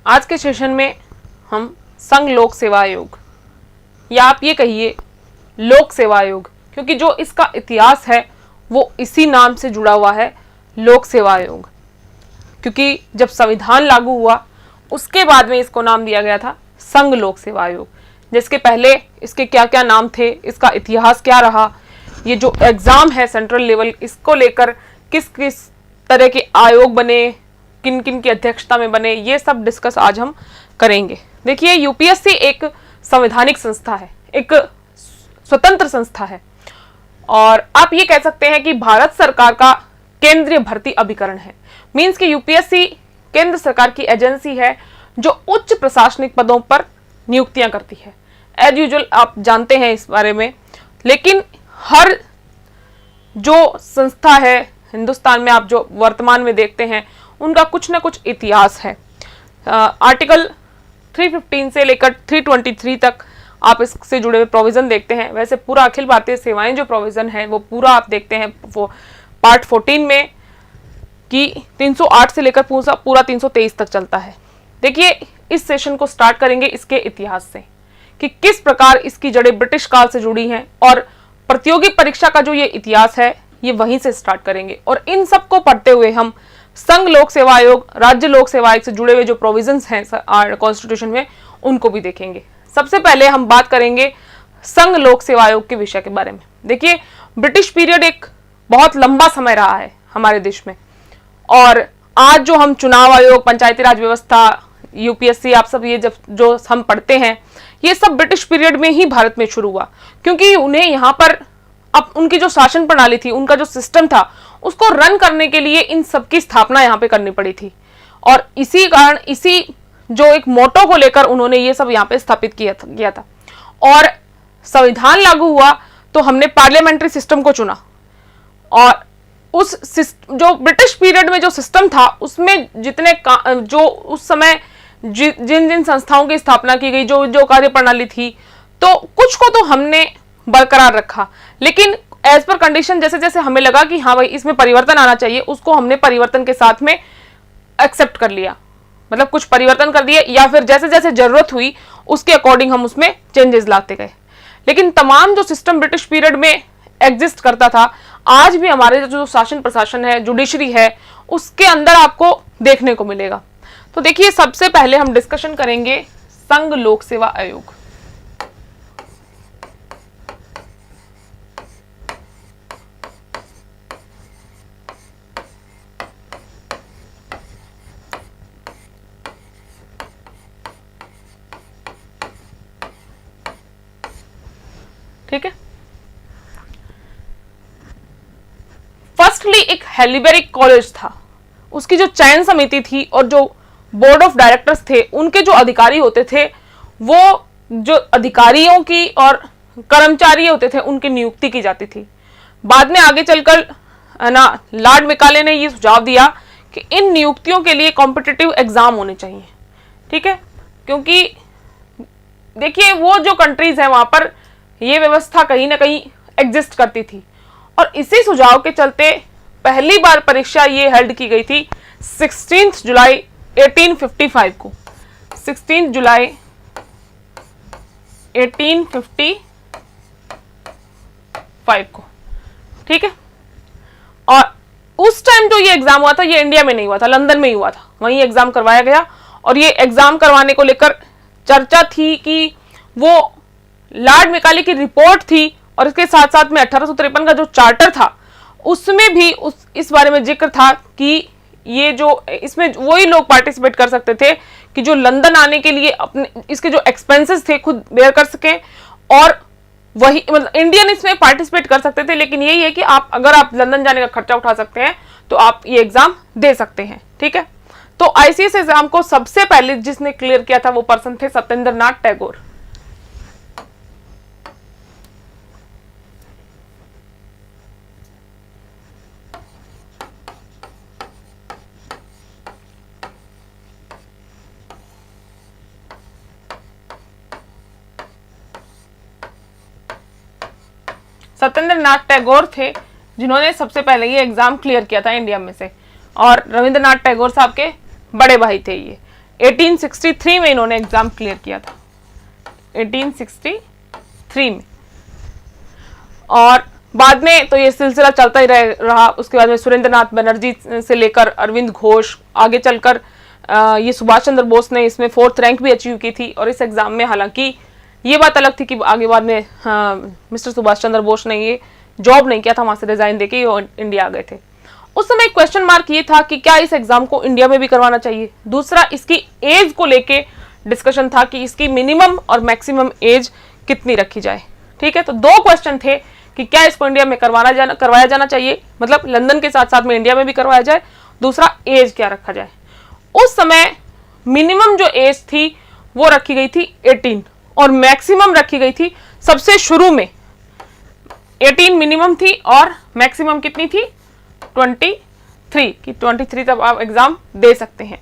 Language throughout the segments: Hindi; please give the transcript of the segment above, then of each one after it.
आज के सेशन में हम संघ लोक सेवा आयोग या आप ये कहिए लोक सेवा आयोग, क्योंकि जो इसका इतिहास है वो इसी नाम से जुड़ा हुआ है, लोक सेवा आयोग। क्योंकि जब संविधान लागू हुआ उसके बाद में इसको नाम दिया गया था संघ लोक सेवा आयोग। जिसके पहले इसके क्या क्या नाम थे, इसका इतिहास क्या रहा, ये जो एग्जाम है सेंट्रल लेवल, इसको लेकर किस किस तरह के आयोग बने, किन किन की अध्यक्षता में बने, ये सब डिस्कस आज हम करेंगे। देखिए, यूपीएससी एक संवैधानिक संस्था है, एक स्वतंत्र संस्था है और आप ये कह सकते हैं कि भारत सरकार का केंद्रीय भर्ती अभिकरण है। मींस कि यूपीएससी केंद्र सरकार की एजेंसी है जो उच्च प्रशासनिक पदों पर नियुक्तियां करती है। एज यूजुअल आप जानते हैं इस बारे में, लेकिन हर जो संस्था है हिंदुस्तान में आप जो वर्तमान में देखते हैं उनका कुछ ना कुछ इतिहास है। आर्टिकल 315 से लेकर 323 तक आप इससे जुड़े हुए प्रोविजन देखते हैं। वैसे पूरा अखिल भारतीय सेवाएं जो प्रोविजन है वो पूरा आप देखते हैं वो पार्ट 14 में कि 308 से लेकर पूरा 323 तक चलता है। देखिए, इस सेशन को स्टार्ट करेंगे इसके इतिहास से कि किस प्रकार इसकी जड़ें ब्रिटिश काल से जुड़ी हैं और प्रतियोगी परीक्षा का जो ये इतिहास है ये वहीं से स्टार्ट करेंगे। और इन सब को पढ़ते हुए हम संघ लोक सेवा आयोग, राज्य लोक सेवा आयोग से जुड़े हुए जो प्रोविजंस हैं कॉन्स्टिट्यूशन में उनको भी देखेंगे। सबसे पहले हम बात करेंगे संघ लोक सेवा आयोग के विषय के बारे में। देखिए, ब्रिटिश पीरियड एक बहुत लंबा समय रहा है हमारे देश में और आज जो हम चुनाव आयोग, पंचायती राज व्यवस्था, यूपीएससी, आप सब ये जो हम पढ़ते हैं ये सब ब्रिटिश पीरियड में ही भारत में शुरू हुआ, क्योंकि उन्हें यहाँ पर अब उनकी जो शासन प्रणाली थी, उनका जो सिस्टम था, उसको रन करने के लिए इन सब की स्थापना यहाँ पे करनी पड़ी थी। और इसी कारण इसी जो एक मोटो को लेकर उन्होंने ये सब यहाँ पे स्थापित किया था। और संविधान लागू हुआ तो हमने पार्लियामेंट्री सिस्टम को चुना और जो ब्रिटिश पीरियड में जो सिस्टम था उसमें जो उस समय जिन जिन संस्थाओं की स्थापना की गई, जो जो कार्य प्रणाली थी, तो कुछ को तो हमने बरकरार रखा, लेकिन एज पर कंडीशन जैसे जैसे हमें लगा कि हाँ भाई इसमें परिवर्तन आना चाहिए, उसको हमने परिवर्तन के साथ में एक्सेप्ट कर लिया। मतलब कुछ परिवर्तन कर दिए या फिर जैसे जैसे जरूरत हुई उसके अकॉर्डिंग हम उसमें चेंजेस लाते गए। लेकिन तमाम जो सिस्टम ब्रिटिश पीरियड में एग्जिस्ट करता था आज भी हमारे जो शासन प्रशासन है, जुडिशरी है, उसके अंदर आपको देखने को मिलेगा। तो देखिए, सबसे पहले हम डिस्कशन करेंगे संघ लोक सेवा आयोग। ठीक है, फर्स्टली एक हेलिबेरिक कॉलेज था, उसकी जो चयन समिति थी और जो बोर्ड ऑफ डायरेक्टर्स थे, उनके जो अधिकारी होते थे वो जो अधिकारियों की और कर्मचारी होते थे उनकी नियुक्ति की जाती थी। बाद में आगे चलकर लॉर्ड मैकाले ने ये सुझाव दिया कि इन नियुक्तियों के लिए कॉम्पिटिटिव एग्जाम होने चाहिए। ठीक है, क्योंकि देखिए वो जो कंट्रीज है वहां पर ये व्यवस्था कहीं ना कहीं एग्जिस्ट करती थी और इसी सुझाव के चलते पहली बार परीक्षा ये हेल्ड की गई थी 16 जुलाई 1855 को। 16 जुलाई 1855 को। ठीक है, और उस टाइम जो ये एग्जाम हुआ था ये इंडिया में नहीं हुआ था, लंदन में ही हुआ था, वहीं एग्जाम करवाया गया। और ये एग्जाम करवाने को लेकर चर्चा थी कि वो लॉर्ड मैकाले की रिपोर्ट थी और इसके साथ साथ में 1853 का जो चार्टर था उसमें भी इस बारे में जिक्र था कि ये जो इसमें वही लोग पार्टिसिपेट कर सकते थे कि जो लंदन आने के लिए अपने इसके जो एक्सपेंसेस थे खुद बेयर कर सकें, और वही मतलब इंडियन इसमें पार्टिसिपेट कर सकते थे। लेकिन यही है कि अगर आप लंदन जाने का खर्चा उठा सकते हैं तो आप ये एग्जाम दे सकते हैं। ठीक है, तो आईसीएस एग्जाम को सबसे पहले जिसने क्लियर किया था वो पर्सन थे सत्येंद्र नाथ टैगोर। सत्येंद्र नाथ टैगोर थे जिन्होंने सबसे पहले ये एग्जाम क्लियर किया था इंडिया में से, और रविंद्रनाथ टैगोर साहब के बड़े भाई थे ये। 1863 में इन्होंने एग्जाम क्लियर किया था, 1863 में। और बाद में तो ये सिलसिला चलता ही रहा। उसके बाद में सुरेंद्र नाथ बनर्जी से लेकर अरविंद घोष, आगे चलकर ये सुभाष चंद्र बोस ने इसमें 4th रैंक भी अचीव की थी। और इस एग्जाम में हालांकि ये बात अलग थी कि आगे बाद में मिस्टर सुभाष चंद्र बोस ने ये जॉब नहीं किया था, वहां से रिजाइन देके इंडिया आ गए थे। उस समय क्वेश्चन मार्क ये था कि क्या इस एग्जाम को इंडिया में भी करवाना चाहिए। दूसरा, इसकी एज को लेके डिस्कशन था कि इसकी मिनिमम और मैक्सिमम एज कितनी रखी जाए। ठीक है, तो 2 क्वेश्चन थे कि क्या इसको इंडिया में करवाया जाना चाहिए, मतलब लंदन के साथ साथ में इंडिया में भी करवाया जाए। दूसरा, एज क्या रखा जाए। उस समय मिनिमम जो एज थी वो रखी गई थी 18 और मैक्सिमम रखी गई थी सबसे शुरू में 18 मिनिमम थी और मैक्सिमम कितनी थी 23 कि 23 तक आप एग्जाम दे सकते हैं।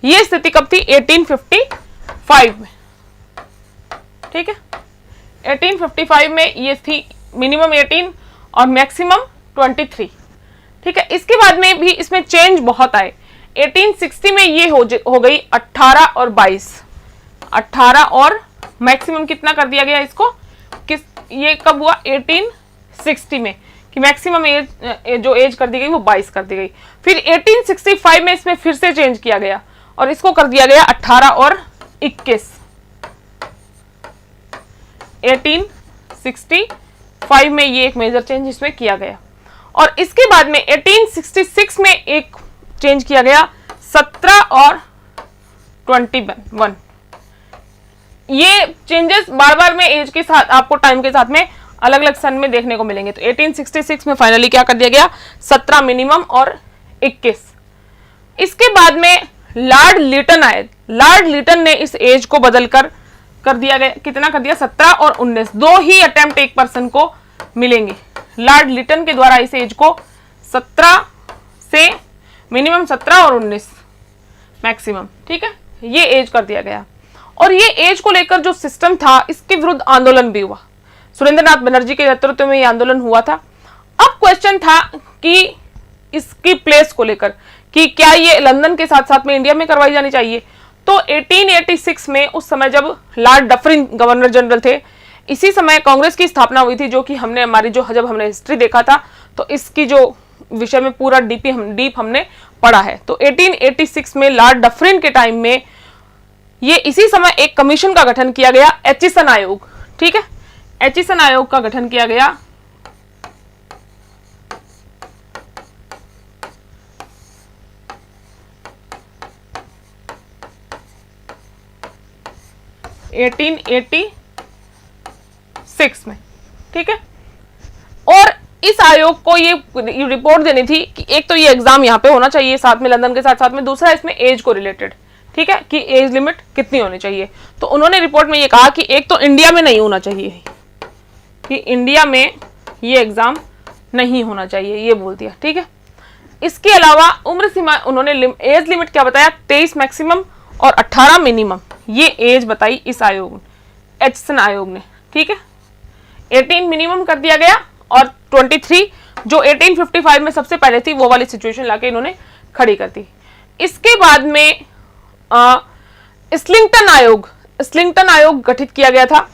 ये स्थिति कब थी 1855 में। ठीक है, 1855 में ये थी मिनिमम 18 और मैक्सिमम 23। ठीक है, इसके बाद में भी इसमें चेंज बहुत आए। 1860 में ये हो गई 18 और 22, 18 और मैक्सिमम कितना कर दिया गया इसको, ये कब हुआ 1860 में कि मैक्सिमम एज जो एज कर दी गई वो 22 कर दी गई। फिर 1865 में इसमें फिर से चेंज किया गया और इसको कर दिया गया 18 और 21। 1865 में ये एक मेजर चेंज इसमें किया गया और इसके बाद में 1866 में एक चेंज किया गया 17 और 21। ये चेंजेस बार बार में एज के साथ आपको टाइम के साथ में अलग अलग सन में देखने को मिलेंगे। तो 1866 में फाइनली क्या कर दिया गया 17 मिनिमम और 21। इसके बाद में लॉर्ड लिटन आए। लॉर्ड लिटन ने इस एज को बदलकर कर दिया गया, कितना कर दिया 17 और 19। 2 ही अटेम्प्ट एक पर्सन को मिलेंगे। लॉर्ड लिटन के द्वारा इस एज को 17 से मिनिमम 17 और 19 मैक्सिमम। ठीक है, ये एज कर दिया गया और ये एज को लेकर जो सिस्टम था इसके विरुद्ध आंदोलन भी हुआ। सुरेंद्र नाथ बनर्जी के नेतृत्व में ये आंदोलन हुआ था। अब क्वेश्चन था कि इसकी प्लेस को लेकर कि क्या ये लंदन के साथ साथ में इंडिया में करवाई जानी चाहिए। तो 1886 में उस समय जब लॉर्ड डफरिन गवर्नर जनरल थे, इसी समय कांग्रेस की स्थापना हुई थी, जो कि हमने जब हमने हिस्ट्री देखा था तो इसकी जो विषय में पूरा डीप हमने पढ़ा है। तो 1886 में लॉर्ड डफरिन के टाइम में ये इसी समय एक कमीशन का गठन किया गया, एचिसन आयोग। ठीक है, एचिसन आयोग का गठन किया गया। में। ठीक है, और इस आयोग को ये रिपोर्ट देनी थी कि एक तो ये एग्जाम यहाँ पे होना चाहिए साथ में लंदन के साथ में, दूसरा इसमें एज को रिलेटेड। ठीक है, कि एज लिमिट कितनी होनी चाहिए। तो उन्होंने रिपोर्ट में ये कहा कि एक तो इंडिया में नहीं होना चाहिए, कि इंडिया में ये एग्जाम नहीं होना चाहिए, ये बोल दिया। ठीक है, इसके अलावा उम्र सीमा उन्होंने एज लिमिट क्या बताया 23 मैक्सिमम और 18 मिनिमम, ये एज बताई इस आयोग एचिसन आयोग ने। ठीक है, 18 मिनिमम कर दिया गया और 23 जो 1855 में सबसे पहले थी वो वाली सिचुएशन लाके इन्होंने खड़ी कर दी। इसके बाद में इस्लिंगटन आयोग गठित किया गया था।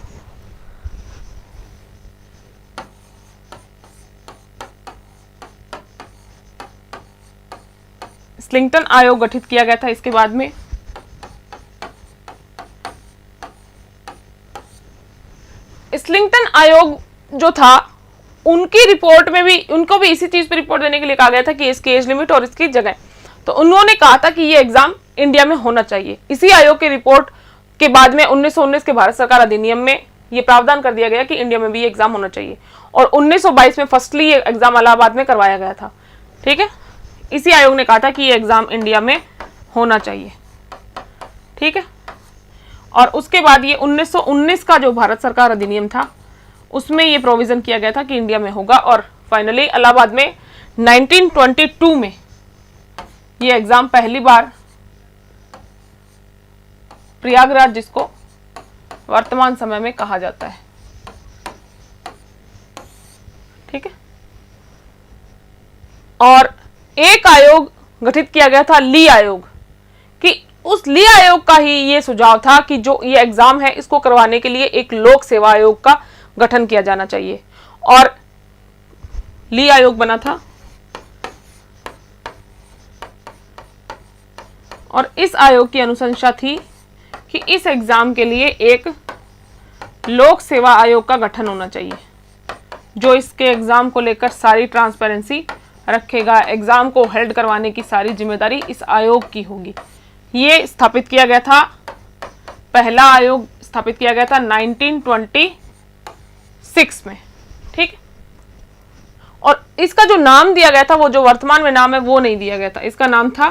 इस्लिंगटन आयोग गठित किया गया था। इसके बाद में इस्लिंगटन आयोग जो था उनकी रिपोर्ट में भी उनको भी इसी चीज पे रिपोर्ट देने के लिए कहा गया था कि इसकी एज लिमिट और इसकी जगह। तो उन्होंने कहा था कि ये एग्जाम इंडिया में होना चाहिए। इसी आयोग की रिपोर्ट के बाद में 1919 के भारत सरकार अधिनियम में ये प्रावधान कर दिया गया कि इंडिया में भी ये एग्जाम होना चाहिए और 1922 में फर्स्टली ये एग्जाम इलाहाबाद में करवाया गया था। ठीक है, इसी आयोग ने कहा था कि ये एग्जाम इंडिया में होना चाहिए। ठीक है, और उसके बाद ये 1919 का जो भारत सरकार अधिनियम था उसमें ये प्रोविजन किया गया था कि इंडिया में होगा और फाइनली इलाहाबाद में 1922 में ये एग्जाम पहली बार प्रयागराज, जिसको वर्तमान समय में कहा जाता है। ठीक है, और एक आयोग गठित किया गया था ली आयोग, कि उस ली आयोग का ही ये सुझाव था कि जो ये एग्जाम है इसको करवाने के लिए एक लोक सेवा आयोग का गठन किया जाना चाहिए, और ली आयोग बना था। और इस आयोग की अनुशंसा थी कि इस एग्जाम के लिए एक लोक सेवा आयोग का गठन होना चाहिए, जो इसके एग्जाम को लेकर सारी ट्रांसपेरेंसी रखेगा। एग्जाम को हेल्ड करवाने की सारी जिम्मेदारी इस आयोग की होगी। ये स्थापित किया गया था, पहला आयोग स्थापित किया गया था 1926 में, ठीक। और इसका जो नाम दिया गया था, वो जो वर्तमान में नाम है वो नहीं दिया गया था, इसका नाम था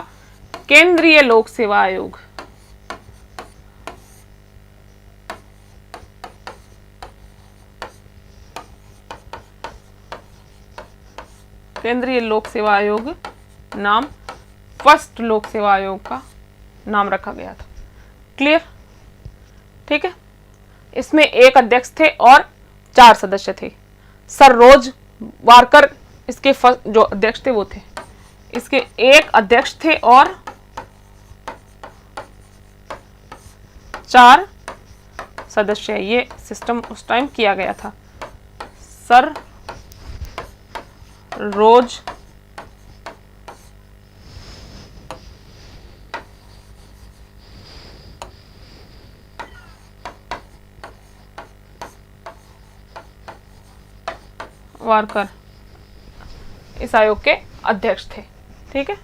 केंद्रीय लोक सेवा आयोग। केंद्रीय लोक सेवा आयोग नाम फर्स्ट लोक सेवा आयोग का नाम रखा गया था। क्लियर, ठीक है। इसमें एक अध्यक्ष थे और 4 सदस्य थे। सर रोज वारकर इसके जो अध्यक्ष थे वो थे। इसके एक अध्यक्ष थे और 4 सदस्य। ये सिस्टम उस टाइम किया गया था। सर रोज वारकर इस आयोग के अध्यक्ष थे, ठीक है।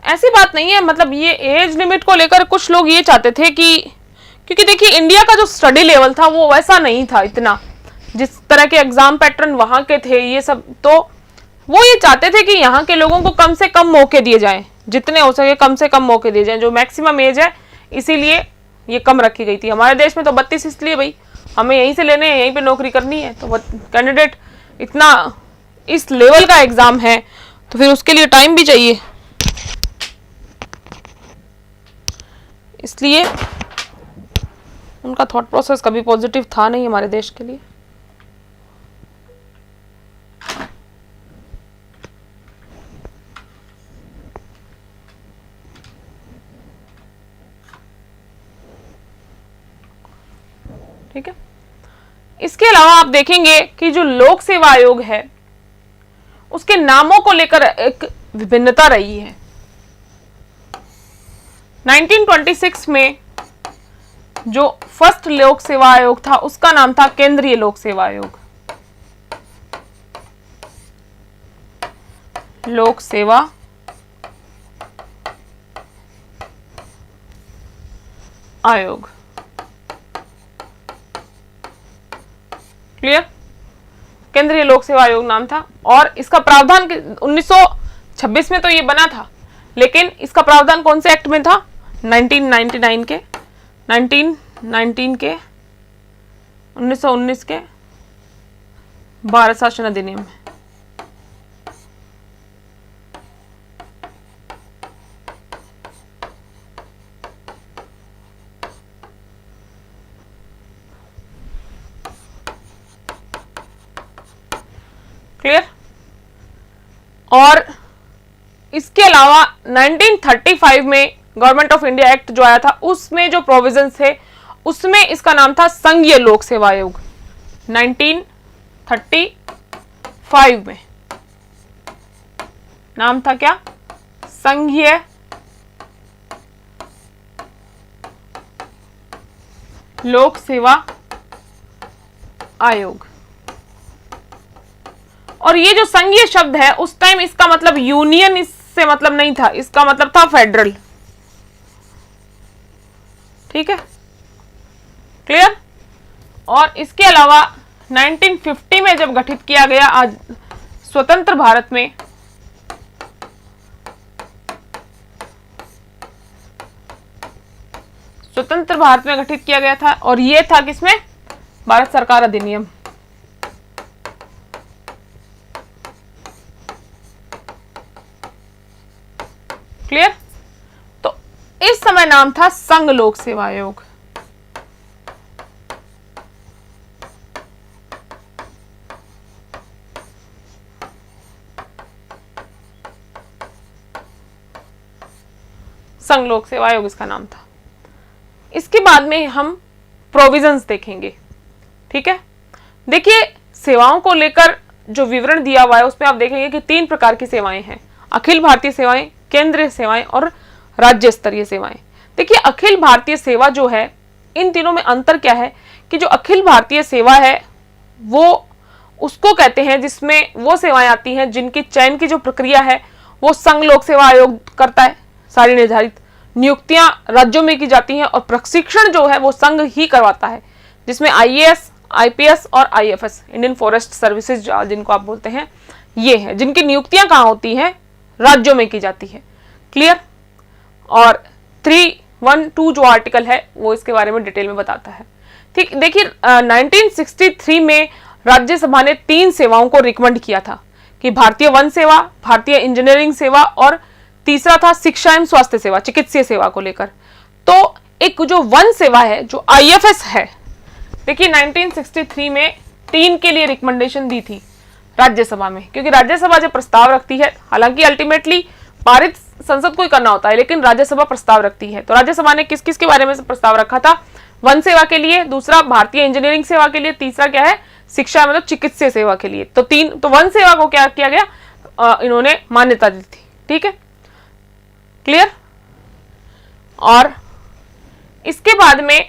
ऐसी बात नहीं है, मतलब ये एज लिमिट को लेकर कुछ लोग ये चाहते थे कि, क्योंकि देखिए इंडिया का जो स्टडी लेवल था वो वैसा नहीं था इतना, जिस तरह के एग्जाम पैटर्न वहां के थे ये सब, तो वो ये चाहते थे कि यहाँ के लोगों को कम से कम मौके दिए जाएं, जितने हो सके कम से कम मौके दिए जाएं। जो मैक्सिमम एज है इसीलिए ये कम रखी गई थी। हमारे देश में तो 32 इसलिए भाई हमें यहीं से लेने हैं, यहीं पे नौकरी करनी है, तो कैंडिडेट इतना इस लेवल का एग्जाम है तो फिर उसके लिए टाइम भी चाहिए, इसलिए उनका थॉट प्रोसेस कभी पॉजिटिव था नहीं हमारे देश के लिए। ठीक है। इसके अलावा आप देखेंगे कि जो लोक सेवा आयोग है उसके नामों को लेकर एक विभिन्नता रही है। 1926 में जो फर्स्ट लोक सेवा आयोग था उसका नाम था केंद्रीय लोक सेवा आयोग। लोक सेवा आयोग, क्लियर। केंद्रीय लोक सेवा आयोग नाम था और इसका प्रावधान 1926 में तो ये बना था, लेकिन इसका प्रावधान कौन से एक्ट में था? 1919 के 1919 के भारत शासन अधिनियम में। क्लियर। और इसके अलावा 1935 में गवर्नमेंट ऑफ इंडिया एक्ट जो आया था उसमें जो प्रोविजंस थे उसमें इसका नाम था संघीय लोक सेवा आयोग। 1935 में नाम था क्या? संघीय लोक सेवा आयोग। और ये जो संघीय शब्द है उस टाइम इसका मतलब यूनियन इससे मतलब नहीं था, इसका मतलब था फेडरल। ठीक है, क्लियर। और इसके अलावा 1950 में जब गठित किया गया, आज स्वतंत्र भारत में गठित किया गया था और ये था किसमें? भारत सरकार अधिनियम। क्लियर। तो इस समय नाम था संघ लोक सेवा आयोग। संघ लोक सेवा आयोग इसका नाम था। इसके बाद में हम प्रोविजंस देखेंगे। ठीक है, देखिए सेवाओं को लेकर जो विवरण दिया हुआ है उसमें आप देखेंगे कि 3 प्रकार की सेवाएं हैं, अखिल भारतीय सेवाएं, केंद्रीय सेवाएं और राज्य स्तरीय सेवाएं। देखिए अखिल भारतीय सेवा जो है, इन तीनों में अंतर क्या है कि जो अखिल भारतीय सेवा है वो उसको कहते हैं जिसमें वो सेवाएं आती हैं जिनकी चयन की जो प्रक्रिया है वो संघ लोक सेवा आयोग करता है, सारी निर्धारित नियुक्तियां राज्यों में की जाती हैं और प्रशिक्षण जो है वो संघ ही करवाता है, जिसमें आईएएस, आईपीएस और आईएफएस, इंडियन फॉरेस्ट सर्विसेज जिनको आप बोलते हैं, ये है जिनकी नियुक्तियां कहाँ होती हैं, राज्यों में की जाती है। क्लियर। और 312 जो आर्टिकल है वो इसके बारे में डिटेल में बताता है। ठीक, देखिए 1963 में राज्यसभा ने 3 सेवाओं को रिकमेंड किया था कि भारतीय वन सेवा, भारतीय इंजीनियरिंग सेवा और तीसरा था शिक्षा एवं स्वास्थ्य सेवा, चिकित्सीय सेवा को लेकर। तो एक जो वन सेवा है जो आईएफएस है, देखिए 1963 में 3 के लिए रिकमेंडेशन दी थी राज्यसभा में, क्योंकि राज्यसभा जब प्रस्ताव रखती है, हालांकि अल्टीमेटली पारित संसद को ही करना होता है लेकिन राज्यसभा प्रस्ताव रखती है, तो राज्यसभा ने किस किस के बारे में प्रस्ताव रखा था, वन सेवा के लिए, दूसरा भारतीय इंजीनियरिंग सेवा के लिए, तीसरा क्या है शिक्षा मतलब चिकित्सीय सेवा के लिए। तो वन सेवा को क्या किया गया, इन्होंने मान्यता दी थी। ठीक है, क्लियर। और इसके बाद में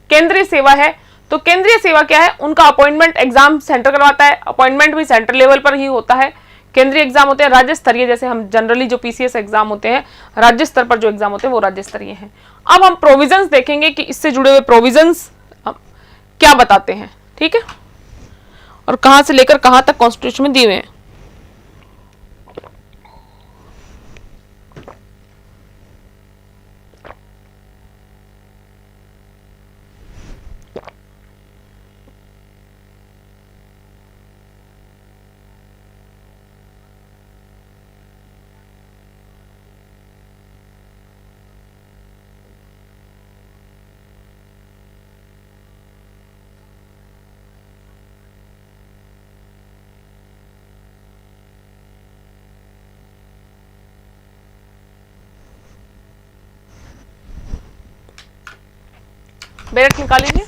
केंद्रीय सेवा है, तो केंद्रीय सेवा क्या है, उनका अपॉइंटमेंट एग्जाम सेंटर करवाता है, अपॉइंटमेंट भी सेंटर लेवल पर ही होता है। केंद्रीय एग्जाम होते हैं राज्य स्तरीय, जैसे हम जनरली जो पीसीएस एग्जाम होते हैं राज्य स्तर पर जो एग्जाम होते हैं वो राज्य स्तरीय हैं। अब हम प्रोविजंस देखेंगे कि इससे जुड़े हुए प्रोविजंस क्या बताते हैं। ठीक है, और कहां से लेकर कहां तक कॉन्स्टिट्यूशन में दिए हुए हैं। बैलेट निकाल लीजिए।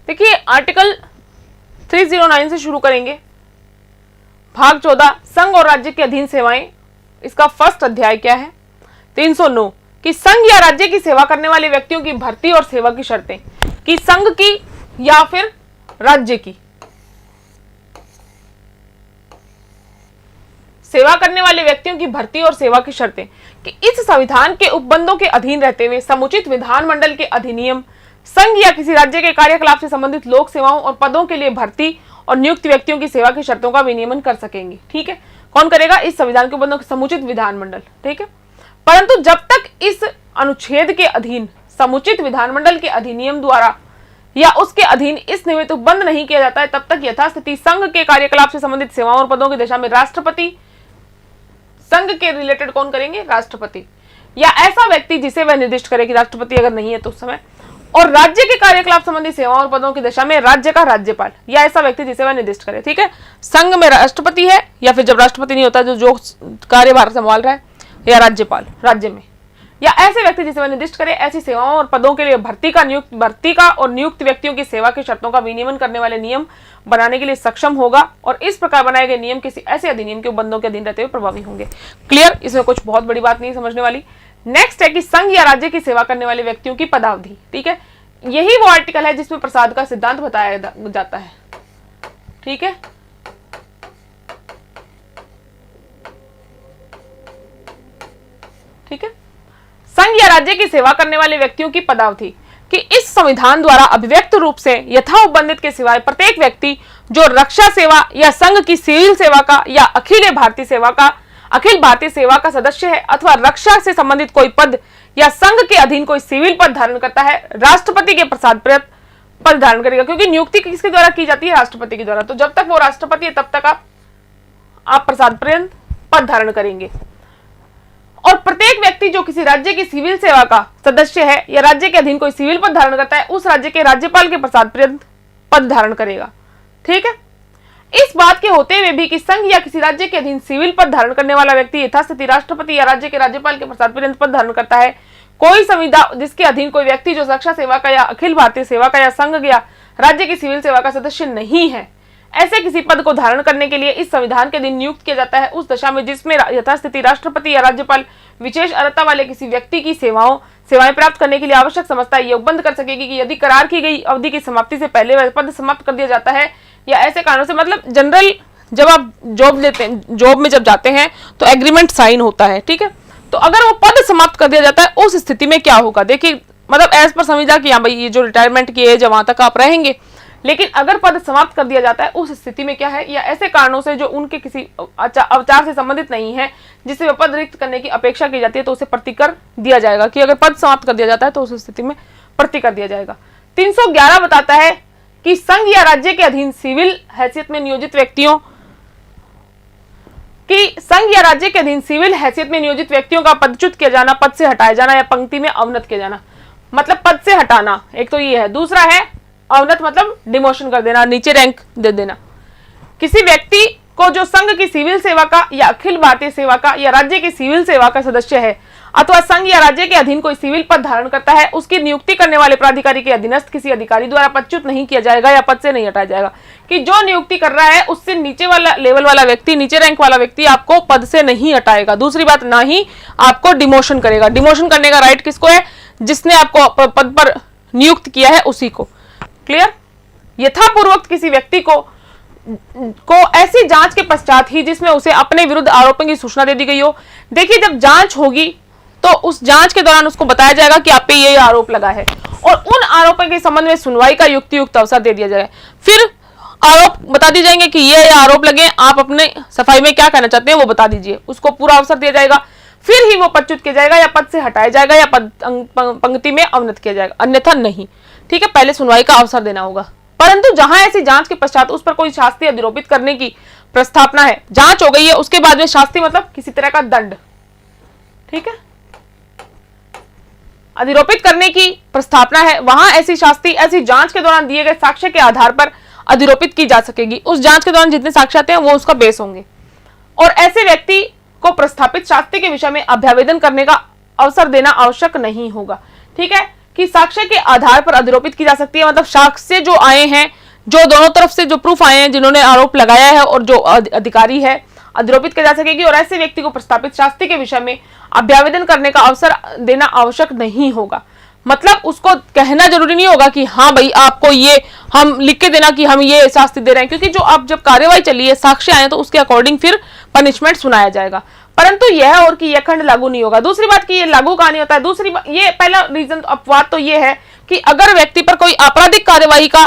देखिए आर्टिकल 309 से शुरू करेंगे। भाग 14 संघ और राज्य के अधीन सेवाएं, इसका फर्स्ट अध्याय क्या है। 309 कि संघ या राज्य की सेवा करने वाले व्यक्तियों की भर्ती और सेवा की शर्तें, कि संघ की या फिर राज्य की सेवा करने वाले व्यक्तियों की भर्ती और सेवा की शर्तें, कि इस संविधान के उपबंधों के अधीन रहते हुए समुचित विधानमंडल के अधिनियम संघ या किसी राज्य के कार्यकलाप से संबंधित लोक सेवाओं और पदों के लिए भर्ती और नियुक्त व्यक्तियों की सेवा की शर्तों का विनियमन कर सकेंगे। ठीक है, कौन करेगा, इस संविधान के उपबंधों के समुचित विधानमंडल। ठीक है, परंतु जब तक इस अनुच्छेद के अधीन समुचित विधानमंडल के अधिनियम द्वारा या उसके अधीन इस निमित्त उपबंध नहीं किया जाता है, तब तक यथास्थिति संघ के कार्यकलाप से संबंधित सेवाओं और पदों की दिशा में राष्ट्रपति, संघ के रिलेटेड कौन करेंगे, राष्ट्रपति या ऐसा व्यक्ति जिसे वह निर्दिष्ट करे कि राष्ट्रपति अगर नहीं है तो उस समय, और राज्य के कार्यकलाप संबंधी सेवाओं और पदों की दिशा में राज्य का राज्यपाल या ऐसा व्यक्ति जिसे वह निर्दिष्ट करे। ठीक है, संघ में राष्ट्रपति है या फिर जब राष्ट्रपति नहीं होता जो कार्यभार संभाल रहा है, या राज्यपाल राज्य में, या ऐसे व्यक्ति जिसे वह निर्दिष्ट करे, ऐसी सेवाओं और पदों के लिए भर्ती का और नियुक्त व्यक्तियों की सेवा की शर्तों का विनियमन करने वाले नियम बनाने के लिए सक्षम होगा, और इस प्रकार बनाए गए नियम किसी ऐसे अधिनियम के उपबंधों के अधीन रहते हुए प्रभावी होंगे। क्लियर, इसमें कुछ बहुत बड़ी बात नहीं समझने वाली। नेक्स्ट है कि संघ या राज्य की सेवा करने वाले व्यक्तियों की पदावधि। ठीक है, यही वो आर्टिकल है जिसमें प्रसाद का सिद्धांत बताया जाता है। ठीक है, ठीक है, संघ या राज्य की सेवा करने वाले व्यक्तियों की पदावधि, कि इस संविधान द्वारा अभिव्यक्त रूप से यथा उपबंधित के सिवाय प्रत्येक व्यक्ति जो रक्षा सेवा या संघ की सिविल सेवा का या अखिल भारतीय सेवा का सदस्य है अथवा रक्षा से संबंधित कोई पद या संघ के अधीन कोई सिविल पद धारण करता है, राष्ट्रपति के प्रसाद पद धारण करेगा, क्योंकि नियुक्ति किसके द्वारा की जाती है, राष्ट्रपति के द्वारा। तो जब तक वो राष्ट्रपति है तब तक आप प्रसाद पद धारण करेंगे। और प्रत्येक व्यक्ति जो किसी राज्य की सिविल सेवा का सदस्य है या राज्य के अधीन कोई सिविल पद धारण करता है, उस राज्य के राज्यपाल के प्रसाद पर्यंत पद धारण करेगा। ठीक है। इस बात के होते हुए भी कि संघ या किसी राज्य के अधीन सिविल पद धारण करने वाला व्यक्ति यथास्थिति राष्ट्रपति या राज्य के राज्यपाल के प्रसाद पर्यंत पद धारण करता है। कोई संविदा जिसके अधीन कोई व्यक्ति जो रक्षा सेवा का या अखिल भारतीय सेवा का या संघ या राज्य की सिविल सेवा का सदस्य नहीं है, ऐसे किसी पद को धारण करने के लिए इस संविधान के दिन नियुक्त किया जाता है उस दशा में जिसमें यथास्थिति राष्ट्रपति या राज्यपाल विशेष अर्हता वाले किसी व्यक्ति की सेवाएं प्राप्त करने के लिए आवश्यक समझता है। योग बंद कर सकेगी कि यदि करार की गई अवधि की समाप्ति से पहले वह पद समाप्त कर दिया जाता है या ऐसे कारणों से, मतलब जनरल जब आप जॉब में जब जाते हैं तो एग्रीमेंट साइन होता है। ठीक है। तो अगर वो पद समाप्त कर दिया जाता है उस स्थिति में क्या होगा, देखिए मतलब एज पर संविदा कि हाँ भाई ये जो रिटायरमेंट की एज है वहां तक आप रहेंगे, लेकिन अगर पद समाप्त कर दिया जाता है उस स्थिति में क्या है, या ऐसे कारणों से जो उनके किसी अवचार से संबंधित नहीं है जिससे वह पद रिक्त करने की अपेक्षा की जाती है, तो उसे प्रतिकर दिया जाएगा कि अगर पद समाप्त कर दिया जाता है तो उस स्थिति में प्रतिकर दिया जाएगा। 311 बताता है कि संघ या राज्य के अधीन सिविल हैसियत में नियोजित व्यक्तियों का पदच्युत किया जाना, पद से हटाया जाना या पंक्ति में अवनत किया जाना। मतलब पद से हटाना एक तो ये है, दूसरा है अवनत मतलब डिमोशन कर देना, नीचे रैंक दे देना। किसी व्यक्ति को जो संघ की सिविल सेवा का या अखिल भारतीय सेवा का या राज्य की सिविल सेवा का सदस्य है अथवा संघ या राज्य के अधीन कोई सिविल पद धारण करता है, उसकी नियुक्ति करने वाले प्राधिकारी के अधीनस्थ किसी अधिकारी द्वारा पदच्युत नहीं किया जाएगा या पद से नहीं हटाया जाएगा। कि जो नियुक्ति कर रहा है उससे नीचे वाला लेवल वाला व्यक्ति, नीचे रैंक वाला व्यक्ति आपको पद से नहीं हटाएगा। दूसरी बात, ना ही आपको डिमोशन करेगा। डिमोशन करने का राइट किसको है, जिसने आपको पद पर नियुक्त किया है उसी को। क्लियर। यथापूर्वक किसी व्यक्ति को ऐसी जांच के पश्चात ही जिसमें उसे अपने विरुद्ध आरोपों की सूचना दे दी गई हो। देखिए जब जांच होगी तो उस जांच के दौरान उसको बताया जाएगा कि आप पे ये आरोप लगा है और उन आरोपों के संबंध में सुनवाई का युक्त अवसर दे दिया जाए। फिर आरोप बता दिए जाएंगे कि ये आरोप लगे, आप अपने सफाई में क्या कहना चाहते हैं वो बता दीजिए, उसको पूरा अवसर दिया जाएगा। फिर ही वो पदच्युत किया जाएगा या पद से हटाया जाएगा या पंक्ति में अवनत किया जाएगा, अन्यथा नहीं। ठीक है। पहले सुनवाई का अवसर देना होगा। परंतु जहां ऐसी जांच के पश्चात उस पर कोई शास्ति अधिरोपित करने की प्रस्तावना है, जांच हो गई है, उसके बाद में शास्ति मतलब किसी तरह का दंड, ठीक है, अधिरोपित करने की प्रस्तावना है, वहां ऐसी शास्ति ऐसी जांच के दौरान दिए गए साक्ष्य के आधार पर अधिरोपित की जा सकेगी। उस जांच के दौरान जितने साक्ष्य आते हैं वो उसका बेस होंगे और ऐसे व्यक्ति को प्रस्तापित शास्ति के विषय में अभ्यावेदन करने का अवसर देना आवश्यक नहीं होगा। ठीक है। कि साक्ष्य के आधार पर अधिरोपित की जा सकती है, मतलब साक्ष्य जो आए हैं, जो दोनों तरफ से जो प्रूफ आए हैं, जिन्होंने आरोप लगाया है और जो अधिकारी है, अधिरोपित की जा सकेगी और ऐसे व्यक्ति को प्रस्तापित शास्ति के विषय में अभ्यावेदन करने का अवसर देना आवश्यक नहीं होगा। मतलब उसको कहना जरूरी नहीं होगा कि हाँ भाई आपको ये हम लिख के देना कि हम ये शास्ति दे रहे हैं, क्योंकि जो अब जब कार्यवाही चली है, साक्ष्य आए तो उसके अकॉर्डिंग फिर पनिशमेंट सुनाया जाएगा। परंतु यह और कि यह खंड लागू नहीं होगा। दूसरी बात कि ये लागू कहां नहीं होता है, दूसरी बात ये पहला रीजन अपवाद तो ये है कि अगर व्यक्ति पर कोई आपराधिक कार्यवाही का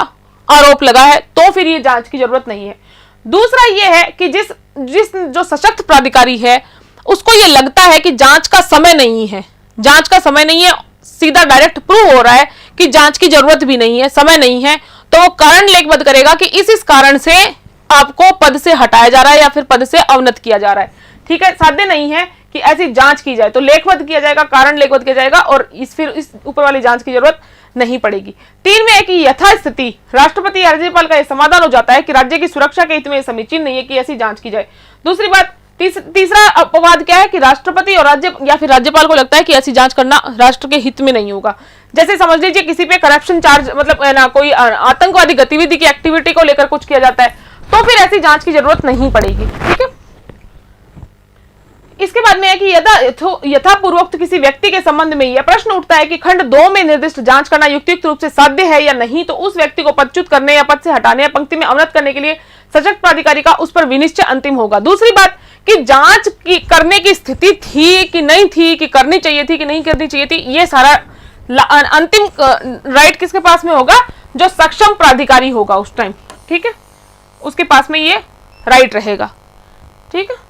आरोप लगा है तो फिर ये जांच की जरूरत नहीं है। दूसरा ये है कि जिस जो सशक्त प्राधिकारी है उसको ये लगता है कि जांच का समय नहीं है, जांच का समय नहीं है, सीधा डायरेक्ट प्रूव हो रहा है कि जांच की जरूरत भी नहीं है, समय नहीं है, तो वो कारण लेखबद्ध करेगा कि इस कारण से आपको पद से हटाया जा रहा है या फिर पद से अवनत किया जा रहा है। ठीक है। साध्य नहीं है कि ऐसी जांच की जाए, तो लेखबद्ध किया जाएगा, कारण लेखबद्ध किया जाएगा और फिर इस ऊपर वाली जांच की जरूरत नहीं पड़ेगी। 3 में है कि यथास्थिति राष्ट्रपति या राज्यपाल का यह समाधान हो जाता है कि राज्य की सुरक्षा के हित में समीचीन नहीं है कि ऐसी जांच की जाए। दूसरी बात, तीसरा अपवाद क्या है कि राष्ट्रपति और राज्य या फिर राज्यपाल को लगता है कि ऐसी जांच करना राष्ट्र के हित में नहीं होगा। जैसे समझ लीजिए किसी पे करप्शन चार्ज, मतलब ना कोई आतंकवादी गतिविधि की एक्टिविटी को लेकर कुछ किया जाता है, तो फिर ऐसी जांच की जरूरत नहीं पड़ेगी। ठीक है। इसके बाद में है कि यथापूर्वक किसी व्यक्ति के संबंध में यह प्रश्न उठता है कि खंड 2 में निर्दिष्ट जांच करना युक्तियुक्त रूप से साध्य है या नहीं, तो उस व्यक्ति को पदच्युत करने या पद से हटाने या पंक्ति में अवनत करने के लिए सशक्त प्राधिकारी का उस पर विनिश्चय अंतिम होगा। दूसरी बात कि जांच करने की स्थिति थी कि नहीं थी, कि करनी चाहिए थी कि नहीं करनी चाहिए थी, ये सारा अंतिम राइट किसके पास में होगा, जो सक्षम प्राधिकारी होगा उस टाइम। ठीक है। उसके पास में ये राइट रहेगा। ठीक है।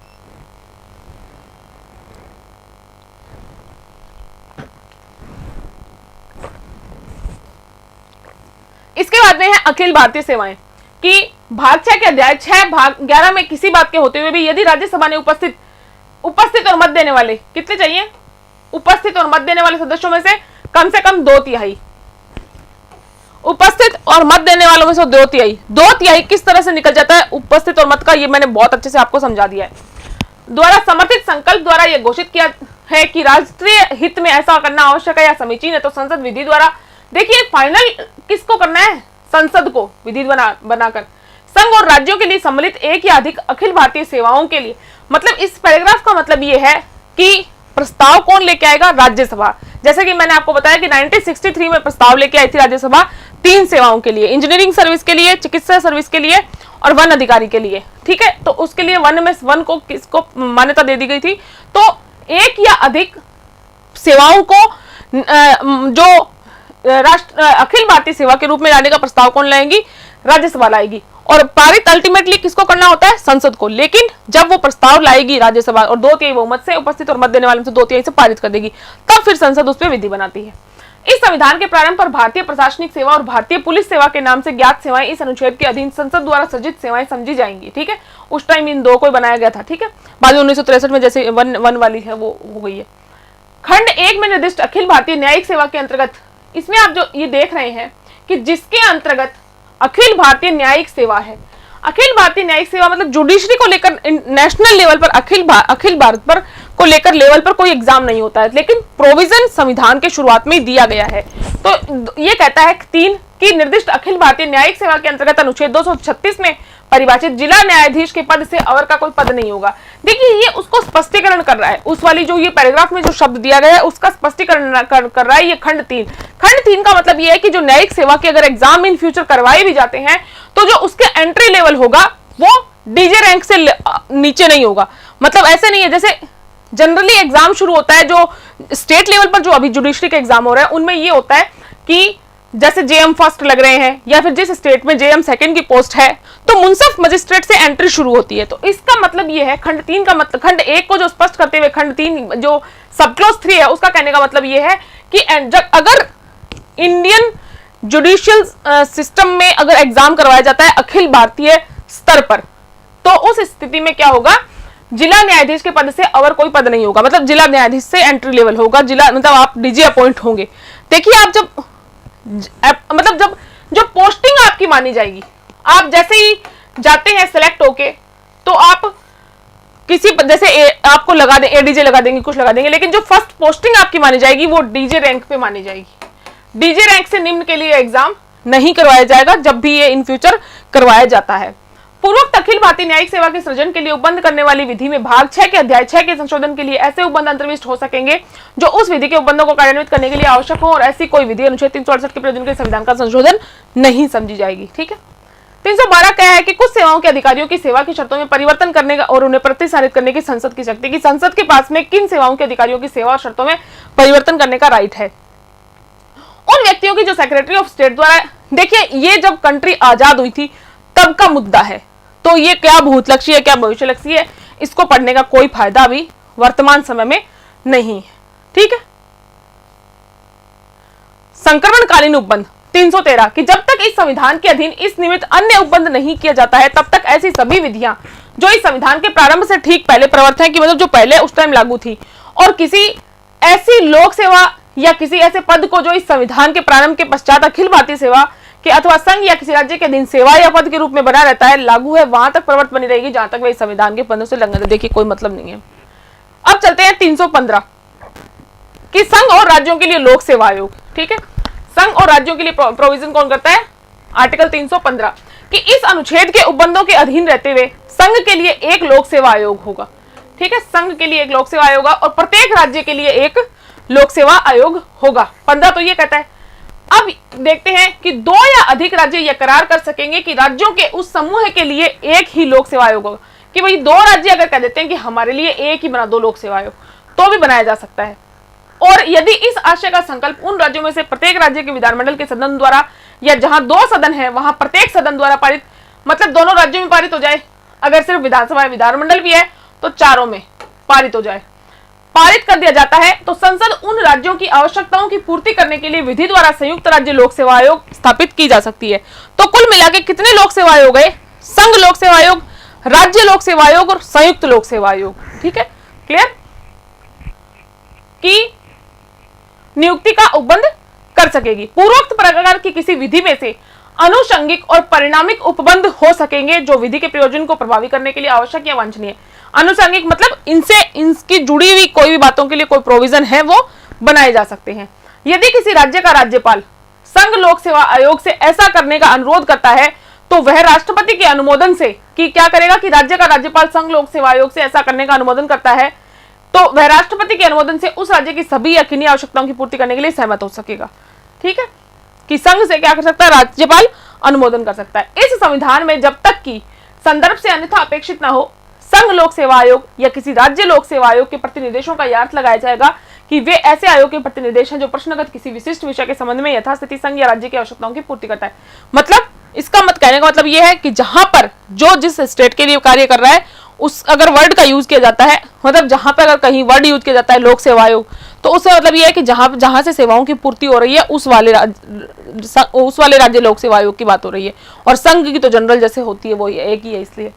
इसके बाद में है अखिल भारतीय सेवाएं कि भाग 6 के अध्याय 6 भाग 11 में किसी बात के होते हुए भी यदि राज्यसभा ने उपस्थित और मत देने वाले कितने चाहिए, उपस्थित और मत देने वाले सदस्यों में से कम 2/3, उपस्थित और मत देने वालों में से 2/3 किस तरह से निकल जाता है उपस्थित और मत का, ये मैंने बहुत अच्छे से आपको समझा दिया है। द्वारा समर्थित संकल्प द्वारा यह घोषित किया है कि राष्ट्रीय हित में ऐसा करना आवश्यक है या समीचीन है, तो संसद विधि द्वारा, देखिए फाइनल किसको करना है, संसद को विधि बनाकर संघ और राज्यों के लिए सम्मिलित एक या अधिक अखिल भारतीय सेवाओं के लिए, मतलब इस पैराग्राफ का मतलब ये है कि प्रस्ताव कौन लेके आएगा, राज्यसभा। जैसे कि मैंने आपको बताया कि 1963 में प्रस्ताव लेके आई थी राज्यसभा 3 सेवाओं के लिए, इंजीनियरिंग सर्विस के लिए, चिकित्सा सर्विस के लिए और वन अधिकारी के लिए, ठीक है। तो उसके लिए वन को किसको मान्यता दे दी गई थी, तो एक या अधिक सेवाओं को जो अखिल भारतीय सेवा के रूप में लाने का प्रस्ताव कौन लाएगी, राज्यसभा लाएगी, और पारित अल्टीमेटली किसको करना होता है, संसद को। लेकिन जब वो प्रस्ताव लाएगी राज्यसभा और 2/3 बहुमत से उपस्थित और मत देने वाले में से 2/3 से पारित कर देगी, तब फिर संसद उस पर विधि बनाती है। इस संविधान के प्रारंभ पर भारतीय प्रशासनिक सेवा और भारतीय पुलिस सेवा के नाम से ज्ञात सेवाएं इस अनुच्छेद के अधीन संसद द्वारा सृजित सेवाएं समझी जाएंगी, ठीक है। उस टाइम इन 2 को बनाया गया था, ठीक है। बाद में 1963 में जैसे वन वाली है वो हो गई है। खंड 1 में निर्दिष्ट अखिल भारतीय न्यायिक सेवा के अंतर्गत, इसमें आप जो ये देख रहे हैं कि जिसके अंतर्गत अखिल भारतीय न्यायिक सेवा है, अखिल भारतीय न्यायिक सेवा मतलब जुडिशरी को लेकर नेशनल लेवल पर अखिल भारत पर को लेकर लेवल पर कोई एग्जाम नहीं होता है, लेकिन प्रोविजन संविधान के शुरुआत में ही दिया गया है। तो ये कहता है 3 कि निर्दिष्ट अखिल भारतीय न्यायिक सेवा के अंतर्गत अनुच्छेद 236 में परिभाषित जिला न्यायाधीश के पद से अवर का कोई पद नहीं होगा। देखिए ये उसको स्पष्टीकरण कर रहा है, उस वाली जो ये पैराग्राफ में जो शब्द दिया गया है उसका स्पष्टीकरण कर रहा है ये खंड 3 का मतलब ये है कि जो न्यायिक सेवा के अगर एग्जाम इन फ्यूचर करवाए भी जाते हैं तो जो उसके एंट्री लेवल होगा वो डीजे रैंक से नीचे नहीं होगा। मतलब ऐसे नहीं है जैसे जनरली एग्जाम शुरू होता है जो स्टेट लेवल पर जो अभी जुडिशरी के एग्जाम हो रहा है उनमें ये होता है कि जैसे जेएम फर्स्ट लग रहे हैं या फिर जिस स्टेट में जेएम सेकंड की पोस्ट है तो मुंसिफ मजिस्ट्रेट से एंट्री शुरू होती है। तो इसका मतलब ये है खंड 3 का मतलब, खंड 1 को जो स्पष्ट करते हुए खंड 3 जो सब क्लॉज 3 है उसका कहने का मतलब ये है कि जब अगर इंडियन जुडिशियल सिस्टम में अगर एग्जाम करवाया जाता है अखिल भारतीय स्तर पर तो उस स्थिति में क्या होगा, जिला न्यायाधीश के पद से और कोई पद नहीं होगा, मतलब जिला न्यायाधीश से एंट्री लेवल होगा, जिला मतलब आप डीजी अपॉइंट होंगे। देखिए आप जब मतलब जब जो पोस्टिंग आपकी मानी जाएगी, आप जैसे ही जाते हैं सिलेक्ट होके तो आप किसी जैसे आपको लगा दे एडीजे लगा देंगे कुछ लगा देंगे, लेकिन जो फर्स्ट पोस्टिंग आपकी मानी जाएगी वो डीजे रैंक पे मानी जाएगी। डीजे रैंक से निम्न के लिए एग्जाम नहीं करवाया जाएगा जब भी ये इन फ्यूचर करवाया जाता है। पूर्वोक्त अखिल भारतीय न्यायिक सेवा के सृजन के लिए उपबंध करने वाली विधि में भाग 6 के अध्याय 6 के संशोधन के लिए ऐसे उपबंध अंतर्विष्ट हो सकेंगे जो उस विधि के उपबंधों को कार्यान्वित करने के लिए आवश्यक हो और ऐसी कोई विधि अनुच्छेद 368 के प्रयोजन के संविधान का संशोधन नहीं समझी जाएगी। ठीक है। 312 क्या है कि कुछ सेवाओं के अधिकारियों की सेवा की शर्तों में परिवर्तन करने का और उन्हें प्रतिसारित करने की संसद की शक्ति, की संसद के पास में किन सेवाओं के अधिकारियों की सेवा और शर्तों में परिवर्तन करने का राइट है। उन व्यक्तियों की जो सेक्रेटरी ऑफ स्टेट द्वारा, देखिए ये जब कंट्री आजाद हुई थी तब का मुद्दा है, तो ये क्या भूतलक्षी है क्या भविष्यलक्षी है इसको पढ़ने का कोई फायदा अभी वर्तमान समय में नहीं है। ठीक है। संक्रमणकालीन उपबंध 313 कि जब तक इस संविधान के अधीन इस निमित्त अन्य उपबंध नहीं किया जाता है तब तक ऐसी सभी विधियां जो इस संविधान के प्रारंभ से ठीक पहले प्रवर्तित हैं, कि मतलब जो पहले उस टाइम लागू थी, और किसी ऐसी लोक सेवा या किसी ऐसे पद को जो इस संविधान के प्रारंभ के पश्चात अखिल भारतीय सेवा के अथवा संघ या किसी राज्य के अधीन सेवा या पद के रूप में बना रहता है लागू है, वहां तक प्रवर्त बनी रहेगी जहां तक वह इस संविधान के पदों से लंघन। देखिए कोई मतलब नहीं है। अब चलते हैं 315 कि संघ और राज्यों के लिए लोक सेवा आयोग। ठीक है। संघ और राज्यों के लिए प्रोविजन कौन करता है, आर्टिकल 315 कि इस अनुच्छेद के उपबंधों के अधीन रहते हुए संघ के लिए एक लोक सेवा आयोग होगा। ठीक है। संघ के लिए एक लोक सेवा आयोग होगा और प्रत्येक राज्य के लिए एक लोक सेवा आयोग होगा। 15 तो ये कहता है। अब देखते हैं कि 2 या अधिक राज्य यह करार कर सकेंगे कि राज्यों के उस समूह के लिए एक ही लोक सेवा आयोग होगा, कि भाई 2 राज्य अगर कह देते हैं कि हमारे लिए एक ही बना दो लोक सेवा आयोग तो भी बनाया जा सकता है। और यदि इस आशय का संकल्प उन राज्यों में से प्रत्येक राज्य के विधानमंडल के सदन द्वारा या जहां 2 सदन है वहां प्रत्येक सदन द्वारा पारित, मतलब दोनों राज्यों में पारित हो जाए, अगर सिर्फ विधानसभा विधानमंडल भी है तो चारों में पारित हो जाए, पारित कर दिया जाता है, तो संसद उन राज्यों की आवश्यकताओं की पूर्ति करने के लिए विधि द्वारा संयुक्त राज्य लोक सेवा आयोग स्थापित की जा सकती है। तो कुल मिलाकर कितने लोक सेवा आयोग है, संघ लोक सेवा आयोग, राज्य लोक सेवा आयोग और संयुक्त लोक सेवा आयोग। ठीक है। क्लियर कि नियुक्ति का उपबंध कर सकेगी। पूर्वोक्त प्रकार की किसी विधि में से अनुषंगिक और परिणामिक उपबंध हो सकेंगे जो विधि के प्रयोजन को प्रभावी करने के लिए आवश्यक या वांछनीय। अनुषंगिक मतलब इनसे इनकी जुड़ी हुई कोई भी बातों के लिए कोई प्रोविजन है वो बनाए जा सकते हैं। यदि किसी राज्य का राज्यपाल संघ लोक सेवा आयोग से ऐसा करने का अनुरोध करता है तो वह राष्ट्रपति के अनुमोदन से, कि क्या करेगा कि राज्य का राज्यपाल संघ लोक सेवा आयोग से ऐसा करने का अनुमोदन करता है तो वह राष्ट्रपति के अनुमोदन से उस राज्य की सभी यकीनी आवश्यकताओं की पूर्ति करने के लिए सहमत हो सकेगा। ठीक है, कि संघ से क्या कर सकता है, राज्यपाल अनुमोदन कर सकता है। इस संविधान में जब तक कि संदर्भ से अन्यथा अपेक्षित न हो, संघ लोक सेवा आयोग या किसी राज्य लोक सेवा आयोग के प्रतिनिर्देशों का अर्थ लगाया जाएगा कि वे ऐसे आयोग के प्रतिनिर्देश हैं जो प्रश्नगत किसी विशिष्ट विषय के संबंध में यथास्थिति संघ या राज्य की आवश्यकताओं की पूर्ति करता है। मतलब इसका मत कहने का मतलब यह है कि जहां पर जो जिस स्टेट के लिए कार्य कर रहा है उस अगर वर्ड का यूज किया जाता है, मतलब जहां पर अगर कहीं वर्ड यूज किया जाता है लोक सेवा आयोग, तो उसका मतलब यह है कि जहां से सेवाओं की पूर्ति हो रही है उस वाले राज्य लोक सेवा आयोग की बात हो रही है। और संघ की तो जनरल जैसे होती है वो एक ही है। इसलिए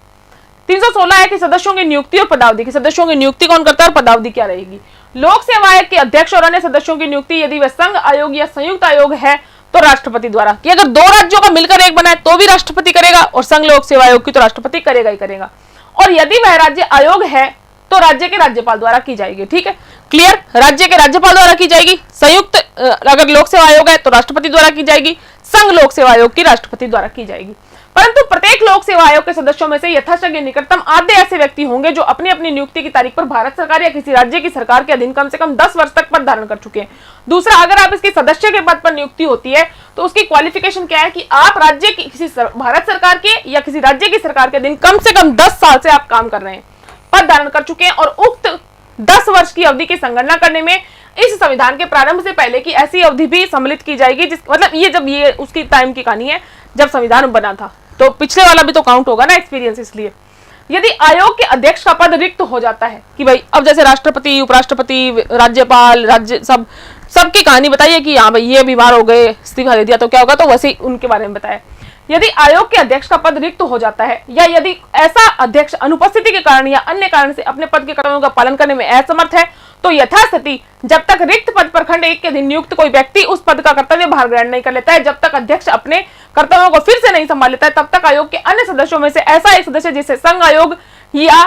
316 है कि सदस्यों की नियुक्ति और पदावधि, की सदस्यों की नियुक्ति कौन करता है और पदावधि क्या रहेगी। लोक सेवा आयोग के अध्यक्ष और अन्य सदस्यों की नियुक्ति यदि वह संघ आयोग या संयुक्त आयोग है तो राष्ट्रपति द्वारा, कि अगर दो राज्यों का मिलकर एक बनाए तो भी राष्ट्रपति करेगा और संघ लोक सेवा आयोग की तो राष्ट्रपति करेगा ही करेगा। और यदि वह राज्य आयोग है तो राज्य के राज्यपाल द्वारा की जाएगी। ठीक है, क्लियर, राज्य के राज्यपाल द्वारा की जाएगी। संयुक्त अगर लोक सेवा आयोग है तो राष्ट्रपति द्वारा की जाएगी, संघ लोक सेवा आयोग की राष्ट्रपति द्वारा की जाएगी। परंतु प्रत्येक लोक सेवा आयोग के सदस्यों में से यथाशक्य निकटतम आधे ऐसे व्यक्ति होंगे जो अपनी अपनी नियुक्ति की तारीख पर भारत सरकार या किसी राज्य की सरकार के अधीन कम से कम 10 वर्ष तक पद धारण कर चुके हैं। दूसरा, अगर आप इसके सदस्य के पद पर नियुक्ति होती है तो उसकी क्वालिफिकेशन क्या है कि आप राज्य की किसी भारत सरकार के या किसी राज्य की सरकार के अधीन कम से कम 10 साल से आप काम कर रहे हैं, पद धारण कर चुके हैं। और उक्त 10 वर्ष की अवधि की संगणना करने में इस संविधान के प्रारंभ से पहले की ऐसी अवधि भी सम्मिलित की जाएगी, जिस मतलब ये जब ये उसकी टाइम की कहानी है जब संविधान बना था, तो पिछले वाला भी तो काउंट होगा ना एक्सपीरियंस। इसलिए यदि आयोग के अध्यक्ष का पद रिक्त हो जाता है कि भाई अब जैसे राष्ट्रपति, उपराष्ट्रपति, राज्यपाल, राज्य सबकी कहानी बताइए कि हाँ भाई ये बीमार हो गए, इस्तीफा दे दिया तो क्या होगा, तो वैसे ही उनके बारे में बताया। यदि आयोग के अध्यक्ष का पद रिक्त हो जाता है या यदि ऐसा अध्यक्ष अनुपस्थिति के कारण या अन्य कारण से अपने पद के कर्तव्यों का पालन करने में असमर्थ है तो यथास्थिति जब तक रिक्त पद प्रखंड 1 के अधीन नियुक्त कोई व्यक्ति उस पद का कर्तव्य भार ग्रहण नहीं कर लेता है, जब तक अध्यक्ष अपने कर्तव्यों को फिर से नहीं संभाल लेता है, तब तक आयोग के अन्य सदस्यों में से ऐसा एक सदस्य जिसे संघ आयोग या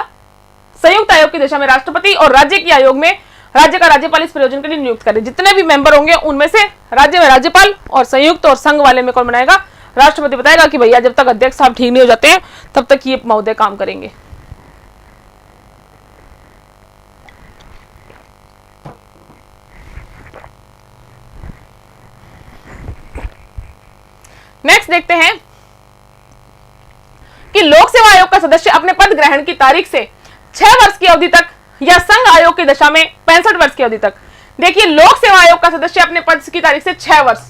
संयुक्त आयोग की दिशा में राष्ट्रपति और राज्य के आयोग में राज्य का राज्यपाल इस प्रयोजन के लिए नियुक्त करे। जितने भी मेंबर होंगे उनमें से राज्य में राज्यपाल और संयुक्त और संघ वाले में कौन बनाएगा, राष्ट्रपति बताएगा कि भैया जब तक अध्यक्ष साहब ठीक नहीं हो जाते हैं तब तक ये महोदय काम करेंगे। नेक्स्ट देखते हैं कि लोक सेवा आयोग का सदस्य अपने पद ग्रहण की तारीख से 6 वर्ष की अवधि तक या संघ आयोग की दशा में 65 वर्ष की अवधि तक। देखिए, लोक सेवा आयोग का सदस्य अपने पद की तारीख से 6 वर्ष,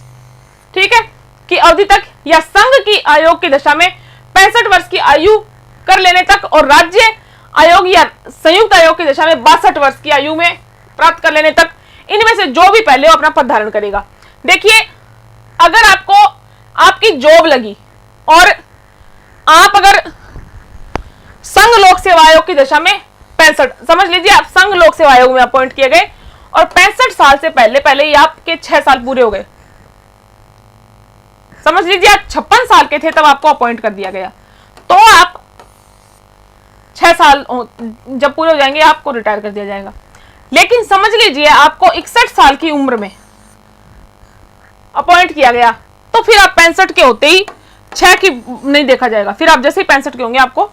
ठीक है, की अवधि तक या संघ की आयोग की दशा में 65 वर्ष की आयु कर लेने तक और राज्य आयोग या संयुक्त आयोग की दशा में 62 वर्ष की आयु में प्राप्त कर लेने तक, इनमें से जो भी पहले हो अपना पद धारण करेगा। देखिए, अगर आपको आपकी जॉब लगी और आप अगर संघ लोक सेवा आयोग की दशा में 65, समझ लीजिए आप संघ लोक सेवा आयोग में अपॉइंट किए गए और 65 साल से पहले ही आपके 6 साल पूरे हो गए, समझ लीजिए आप 56 साल के थे तब आपको अपॉइंट कर दिया गया, तो आप 6 साल जब पूरे हो जाएंगे आपको रिटायर कर दिया जाएगा। लेकिन समझ लीजिए आपको 61 साल की उम्र में अपॉइंट किया गया तो फिर आप 65 के होते ही 6 की नहीं देखा जाएगा, फिर आप जैसे ही 65 के होंगे आपको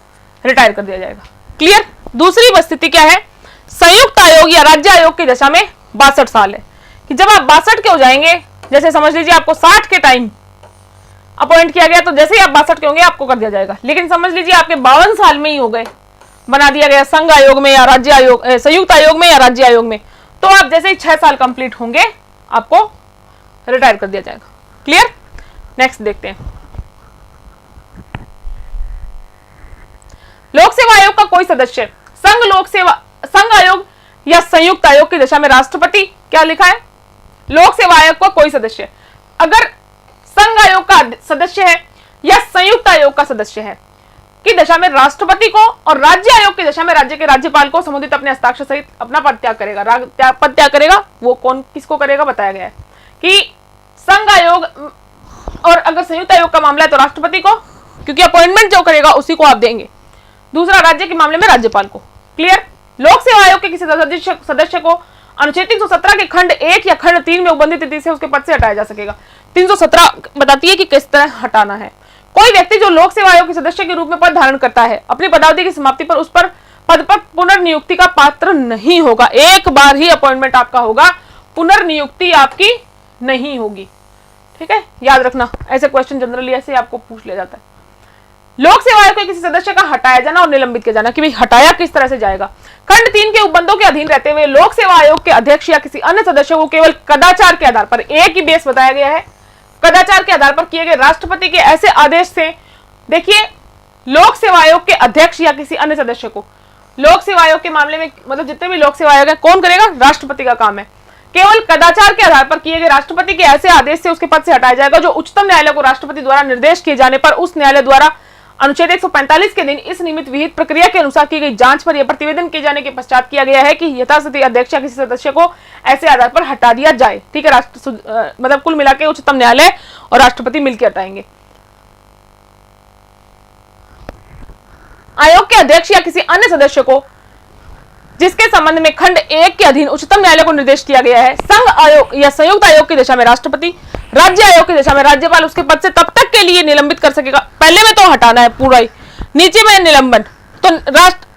रिटायर कर दिया जाएगा। क्लियर। दूसरी स्थिति क्या है, संयुक्त आयोग या राज्य आयोग की दशा में 62 साल है कि जब आप 62 के हो जाएंगे, जैसे समझ लीजिए आपको 60 के टाइम अपॉइंट किया गया तो जैसे ही आप 62 के होंगे आपको कर दिया जाएगा। लेकिन समझ लीजिए आपके 52 साल में ही हो गए, बना दिया गया संघ आयोग में या राज्य आयोग, संयुक्त आयोग में या राज्य आयोग में, तो आप जैसे ही 6 साल कंप्लीट होंगे आपको रिटायर कर दिया जाएगा। क्लियर। नेक्स्ट देखते हैं, लोक सेवा आयोग का कोई सदस्य संघ आयोग या संयुक्त आयोग की दशा में राष्ट्रपति, क्या लिखा है, लोक सेवा आयोग का कोई सदस्य अगर संघ आयोग का सदस्य है या संयुक्त आयोग का सदस्य है, की दशा में राष्ट्रपति को और राज्य आयोग की दशा में राज्य के राज्यपाल को संबोधित अपने हस्ताक्षर सहित अपना पद त्याग करेगा। पद त्याग करेगा वो कौन किसको करेगा बताया गया है कि संघ आयोग और अगर संयुक्त आयोग का मामला है तो राष्ट्रपति को, क्योंकि अपॉइंटमेंट जो करेगा उसी को आप देंगे। दूसरा, राज्य के मामले में राज्यपाल को। क्लियर। लोक सेवा आयोग के किसी सदस्य को अनुच्छेद 317 के खंड 1 या खंड 3 में उल्लिखित तिथि से उसके पद से हटाया जा सकेगा। 317 बताती है कि किस तरह हटाना है। कोई व्यक्ति जो लोक सेवा आयोग के सदस्य के रूप में पद धारण करता है अपनी पदावधि की समाप्ति पर उस पर पद पर पुनर्नियुक्ति का पात्र नहीं होगा। एक बार ही अपॉइंटमेंट आपका होगा, पुनर्नियुक्ति आपकी नहीं होगी। ठीक है, याद रखना, ऐसे क्वेश्चन जनरली ऐसे आपको पूछ लिया जाता है। लोक सेवा आयोग के किसी सदस्य का हटाया जाना और निलंबित किया जाना कि भाई हटाया किस तरह से जाएगा। खंड 3 के उपबंधों के अधीन रहते हुए लोक सेवा आयोग के अध्यक्ष या किसी अन्य सदस्य को केवल कदाचार के आधार पर, एक ही बेस बताया गया है, कदाचार के आधार पर किए गए राष्ट्रपति के ऐसे आदेश से, देखिए लोक सेवा आयोग के अध्यक्ष या किसी अन्य सदस्य को, लोक सेवा आयोग के मामले में मतलब जितने भी लोक सेवा आयोग है कौन करेगा, राष्ट्रपति का काम है। केवल कदाचार के आधार पर किए गए राष्ट्रपति के ऐसे आदेश से उसके पद से हटाया जाएगा जो उच्चतम न्यायालय को राष्ट्रपति द्वारा निर्देश किए जाने पर उस न्यायालय द्वारा अनुच्छेद 145 के दिन इस निमित्त विहित प्रक्रिया के अनुसार की गई जांच पर यह प्रतिवेदन किए जाने के पश्चात किया गया है कि यथास्थिति अध्यक्ष या किसी सदस्य को ऐसे आधार पर हटा दिया जाए। ठीक है, मतलब कुल मिलाकर उच्चतम न्यायालय और राष्ट्रपति मिलकर हटाएंगे। आयोग के अध्यक्ष या किसी अन्य सदस्य को जिसके संबंध में खंड 1 के अधीन उच्चतम न्यायालय को निर्देश किया गया है, संघ आयोग या संयुक्त आयोग की दिशा में राष्ट्रपति, राज्य आयोग की दिशा में राज्यपाल उसके पद से तब तक के लिए निलंबित कर सकेगा। पहले में तो हटाना है पूरा ही, नीचे में निलंबन, तो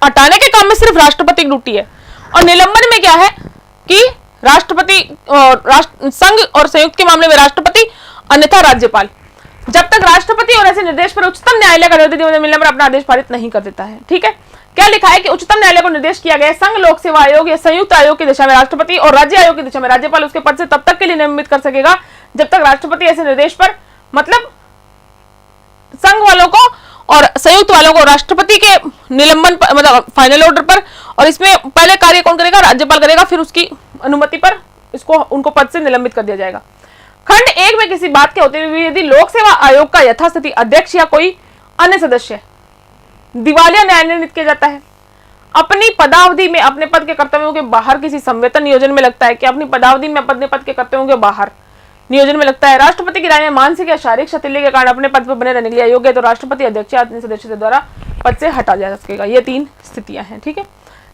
हटाने के काम में सिर्फ राष्ट्रपति की ड्यूटी है और निलंबन में क्या है कि राष्ट्रपति संघ और संयुक्त के मामले में राष्ट्रपति अन्यथा राज्यपाल, जब तक राष्ट्रपति और ऐसे निर्देश पर उच्चतम न्यायालय का निर्देश मिलने पर अपना आदेश पारित नहीं कर देता है। ठीक है, क्या लिखा है कि उच्चतम न्यायालय को निर्देश किया गया है संघ लोक सेवा आयोग या संयुक्त आयोग की दिशा में राष्ट्रपति और राज्य आयोग की दिशा में राज्यपाल उसके पद से तब तक के लिए निलंबित कर सकेगा जब तक राष्ट्रपति ऐसे निर्देश पर, मतलब संघ वालों को और संयुक्त वालों को राष्ट्रपति के निलंबन पर, मतलब फाइनल ऑर्डर पर, और इसमें पहले कार्य कौन करेगा, राज्यपाल करेगा, फिर उसकी अनुमति पर इसको उनको पद से निलंबित कर दिया जाएगा। खंड 1 में किसी बात के होते हुए यदि लोक सेवा आयोग का यथास्थिति अध्यक्ष या कोई अन्य सदस्य दिवालिया न्याय निर्णित किया जाता है, अपनी पदावधि में अपने पद के कर्तव्यों के बाहर किसी संवेतन नियोजन में लगता है कि अपनी पदावधि में अपने पद के कर्तव्यों के बाहर नियोजन में लगता है, राष्ट्रपति की राय में मानसिक या शारीरिक शैथिल्य के कारण अपने पद पर बने रहने के लिए अयोग्य है तो राष्ट्रपति अध्यक्ष या अन्य सदस्य द्वारा पद से हटा जा सकेगा। ये 3 स्थितियां हैं। ठीक है,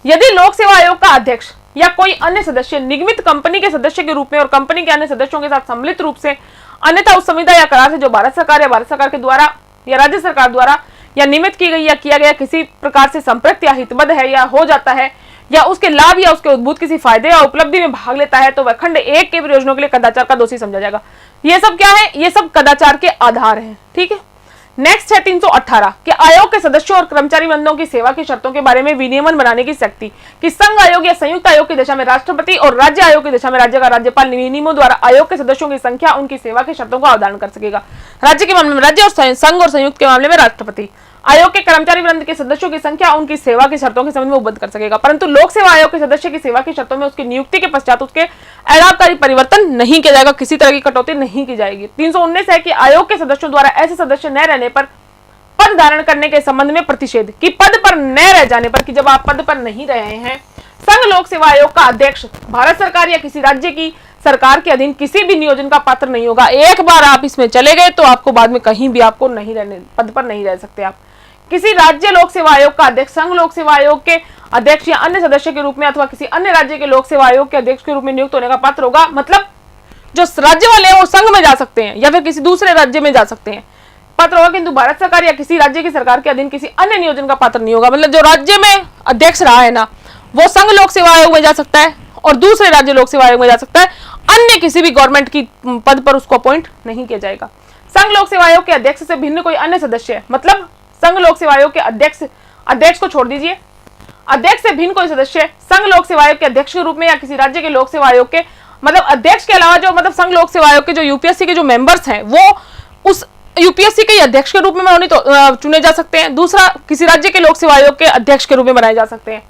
यदि लोक सेवा आयोग का अध्यक्ष या कोई अन्य सदस्य निगमित कंपनी के सदस्य के रूप में और कंपनी के अन्य सदस्यों के साथ सम्मिलित रूप से अन्यथा उस संविदा या करार से जो भारत सरकार या भारत सरकार के द्वारा या राज्य सरकार द्वारा या नियमित की गई या किया गया किसी प्रकार से संपृक्त या हितबद्ध है या हो जाता है या उसके लाभ या उसके उद्भूत किसी फायदे या उपलब्धि में भाग लेता है तो वह खंड 1 के प्रयोजनों के लिए कदाचार का दोषी समझा जाएगा। ये सब क्या है, ये सब कदाचार के आधार हैं। ठीक है, नेक्स्ट है 318 कि आयोग के सदस्यों और कर्मचारी वृंदों की सेवा की शर्तों के बारे में विनियमन बनाने की शक्ति कि संघ आयोग या संयुक्त आयोग की दिशा में राष्ट्रपति और राज्य आयोग की दिशा में राज्य का राज्यपाल नियमों द्वारा आयोग के सदस्यों की संख्या उनकी सेवा की शर्तों का अवधारण कर सकेगा। राज्य के मामले में राज्य और संघ और संयुक्त के मामले में राष्ट्रपति आयोग के कर्मचारी वृंद के सदस्यों की संख्या उनकी सेवा की शर्तों के संबंध में उपबद्ध कर सकेगा, परंतु लोक सेवा आयोग के सदस्य की सेवा की शर्तों में उसकी नियुक्ति के पश्चात उसके अलाभकारी परिवर्तन नहीं किया जाएगा, किसी तरह की कटौती नहीं की जाएगी। 319 है कि आयोग के सदस्यों द्वारा ऐसे सदस्य न रहने पर पद धारण करने के संबंध में प्रतिषेध कि पद पर न रह जाने पर, कि जब आप पद पर नहीं रहे हैं, संघ लोक सेवा आयोग का अध्यक्ष भारत सरकार या किसी राज्य की सरकार के अधीन किसी भी नियोजन का पात्र नहीं होगा। एक बार आप इसमें चले गए तो आपको बाद में कहीं भी आपको नहीं रहने, पद पर नहीं रह सकते आप। किसी राज्य लोक सेवा आयोग का अध्यक्ष संघ लोक सेवा आयोग के अध्यक्ष या अन्य सदस्य के रूप में अथवा किसी अन्य राज्य के लोक सेवा आयोग के अध्यक्ष के रूप में नियुक्त होने का पात्र होगा। मतलब जो राज्य वाले हैं वो संघ में जा सकते हैं या फिर किसी दूसरे राज्य में जा सकते हैं, पात्र होगा, किंतु भारत सरकार या किसी राज्य की सरकार के अधीन किसी अन्य नियोजन का पात्र नहीं होगा। मतलब जो राज्य में अध्यक्ष रहा है ना, वो संघ लोक सेवा आयोग में जा सकता है और दूसरे राज्य लोक सेवा आयोग में जा सकता है, अन्य किसी भी गवर्नमेंट की पद पर उसको अपॉइंट नहीं किया जाएगा। संघ लोक सेवा आयोग के अध्यक्ष से भिन्न कोई अन्य सदस्य है, मतलब संघ लोक सेवा आयोग के अध्यक्ष को छोड़ दीजिए, अध्यक्ष से भिन्न कोई सदस्य संघ लोक सेवा आयोग के अध्यक्ष के रूप में या किसी राज्य के लोक सेवा आयोग के, मतलब अध्यक्ष के अलावा जो मतलब संघ लोक सेवा आयोग के जो यूपीएससी के जो मेंबर्स हैं वो उस यूपीएससी के अध्यक्ष के रूप में चुने जा सकते हैं। दूसरा, किसी राज्य के लोक सेवा आयोग के अध्यक्ष के रूप में बनाए जा सकते हैं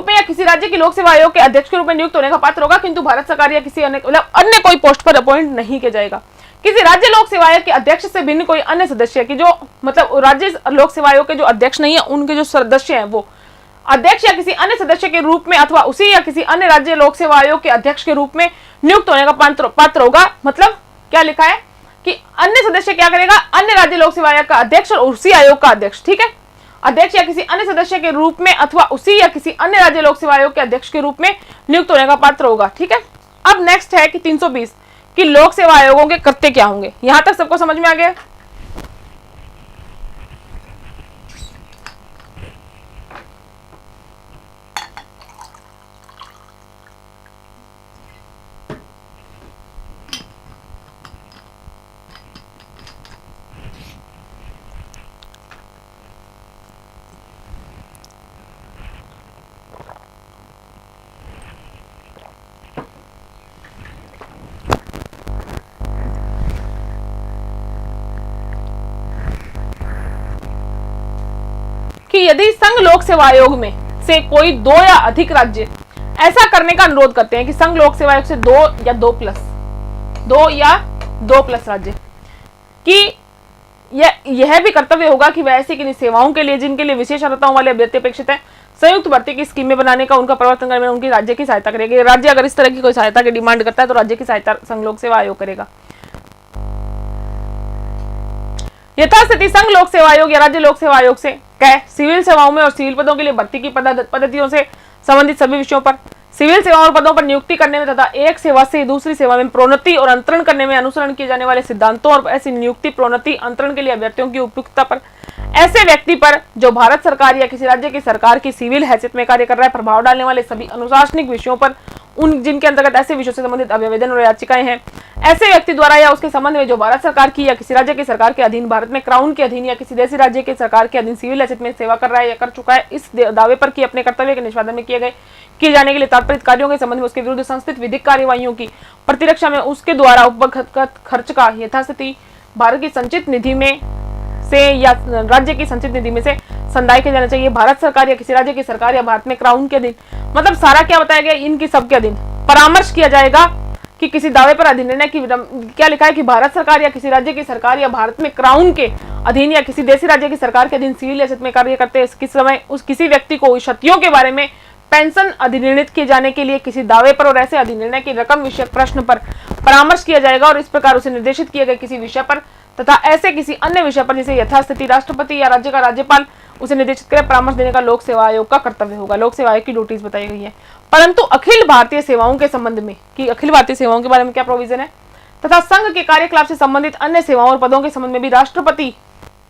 या किसी राज्य के लोक सेवा आयोग के अध्यक्ष के रूप में नियुक्त होने का पात्र होगा, किंतु भारत सरकार या किसी अन्य कोई पोस्ट पर अपॉइंट नहीं किया जाएगा। किसी राज्य लोक सेवा आयोग के अध्यक्ष से भिन्न कोई अन्य सदस्य की जो मतलब राज्य लोक सेवा आयोग के जो अध्यक्ष नहीं है उनके जो सदस्य हैं वो अध्यक्ष या किसी अन्य सदस्य के रूप में अथवा उसी या किसी अन्य राज्य लोक सेवा आयोग के अध्यक्ष के रूप में नियुक्त होने का पात्र होगा। मतलब क्या लिखा है कि अन्य सदस्य क्या करेगा, अन्य राज्य लोक सेवा आयोग का अध्यक्ष और उसी आयोग का अध्यक्ष, ठीक है, अध्यक्ष या किसी अन्य सदस्य के रूप में अथवा उसी या किसी अन्य राज्य लोक सेवा आयोग के अध्यक्ष के रूप में नियुक्त होने का पात्र होगा। ठीक है, अब नेक्स्ट है कि 320 कि लोक सेवा आयोगों के कर्तव्य क्या होंगे। यहां तक सबको समझ में आ गया। कि यदि संघ लोक सेवा आयोग में से कोई 2 या अधिक राज्य ऐसा करने का अनुरोध करते हैं कि संघ लोक सेवा आयोग से 2 या 2 प्लस राज्य कि यह भी कर्तव्य होगा कि वह ऐसी किन्हीं सेवाओं के लिए जिनके लिए विशेष अर्हताओं वाले अभ्यर्थी अपेक्षित है संयुक्त भर्ती की स्कीमें बनाने का उनका प्रवर्तन करने में उनकी राज्य की सहायता करेगी। राज्य अगर इस तरह की कोई सहायता की डिमांड करता है तो राज्य की सहायता संघ लोक सेवा आयोग करेगा। यथास्थिति संघ लोक सेवा आयोग या राज्य लोक सेवा आयोग से सिविल सेवाओं में और सिविल पदों के लिए भर्ती की पद्धतियों से संबंधित सभी विषयों पर, सिविल सेवाओं और पदों पर नियुक्ति करने में तथा एक सेवा से दूसरी सेवा में प्रोन्नति और अंतरण करने में अनुसरण किए जाने वाले सिद्धांतों और ऐसी नियुक्ति प्रोन्नति अंतरण के लिए अभ्यर्थियों की उपयुक्तता पर, ऐसे व्यक्ति पर जो भारत सरकार या किसी राज्य की सरकार की सिविल हैसियत में कार्य कर रहा है प्रभाव डालने वाले सभी अनुशासनिक विषयों पर उन जिनके अंतर्गत ऐसे विषयों से संबंधित आवेदन और याचिकाएं हैं, ऐसे व्यक्ति द्वारा या उसके संबंध में जो भारत सरकार की या किसी राज्य की सरकार के अधीन, भारत में क्राउन के अधीन या किसी देशी राज्य के सरकार के अधीन सिविल हैसियत में सेवा कर रहा है या कर चुका है, इस दावे पर कि अपने कर्तव्य के निष्पादन में किए जाने के लिए तात्पर्य कार्यों के संबंध में उसके विरुद्ध संस्थित विधिक कार्यवाहियों की प्रतिरक्षा में उसके द्वारा उपगत खर्च का यथास्थिति भारत की संचित निधि में से या राज्य की संचित निधि में से संदाय किया जाना चाहिए। भारत सरकार या किसी राज्य की सरकार या भारत में क्राउन के अधीन, मतलब सारा क्या बताया गया, इनकी सबके अधीन परामर्श किया जाएगा कि किसी दावे पर अधीन रहने की क्या लिखा है कि भारत सरकार या किसी राज्य की सरकार या भारत में क्राउन के अधीन या किसी देशी राज्य की सरकार के अधीन सिविल हैसियत में कार्य करते किस समय उस किसी व्यक्ति को क्षतियों के बारे में पेंशन अधिनिर्णित किए जाने के लिए किसी दावे पर और ऐसे अधिनिर्णय की रकम विषयक प्रश्न पर परामर्श किया जाएगा और इस प्रकार उसे निर्देशित किए गए किसी विषय पर तथा ऐसे किसी अन्य विषय पर जिसे यथास्थिति राष्ट्रपति या राज्य का राज्यपाल उसे निर्देशित करे परामर्श देने का लोक सेवा आयोग का कर्तव्य होगा। लोक सेवा आयोग की ड्यूटीज बताई गई है। परंतु अखिल भारतीय सेवाओं के संबंध में कि अखिल भारतीय सेवाओं के बारे में क्या प्रोविजन है तथा संघ के कार्यकलाप से संबंधित अन्य सेवाओं और पदों के संबंध में भी राष्ट्रपति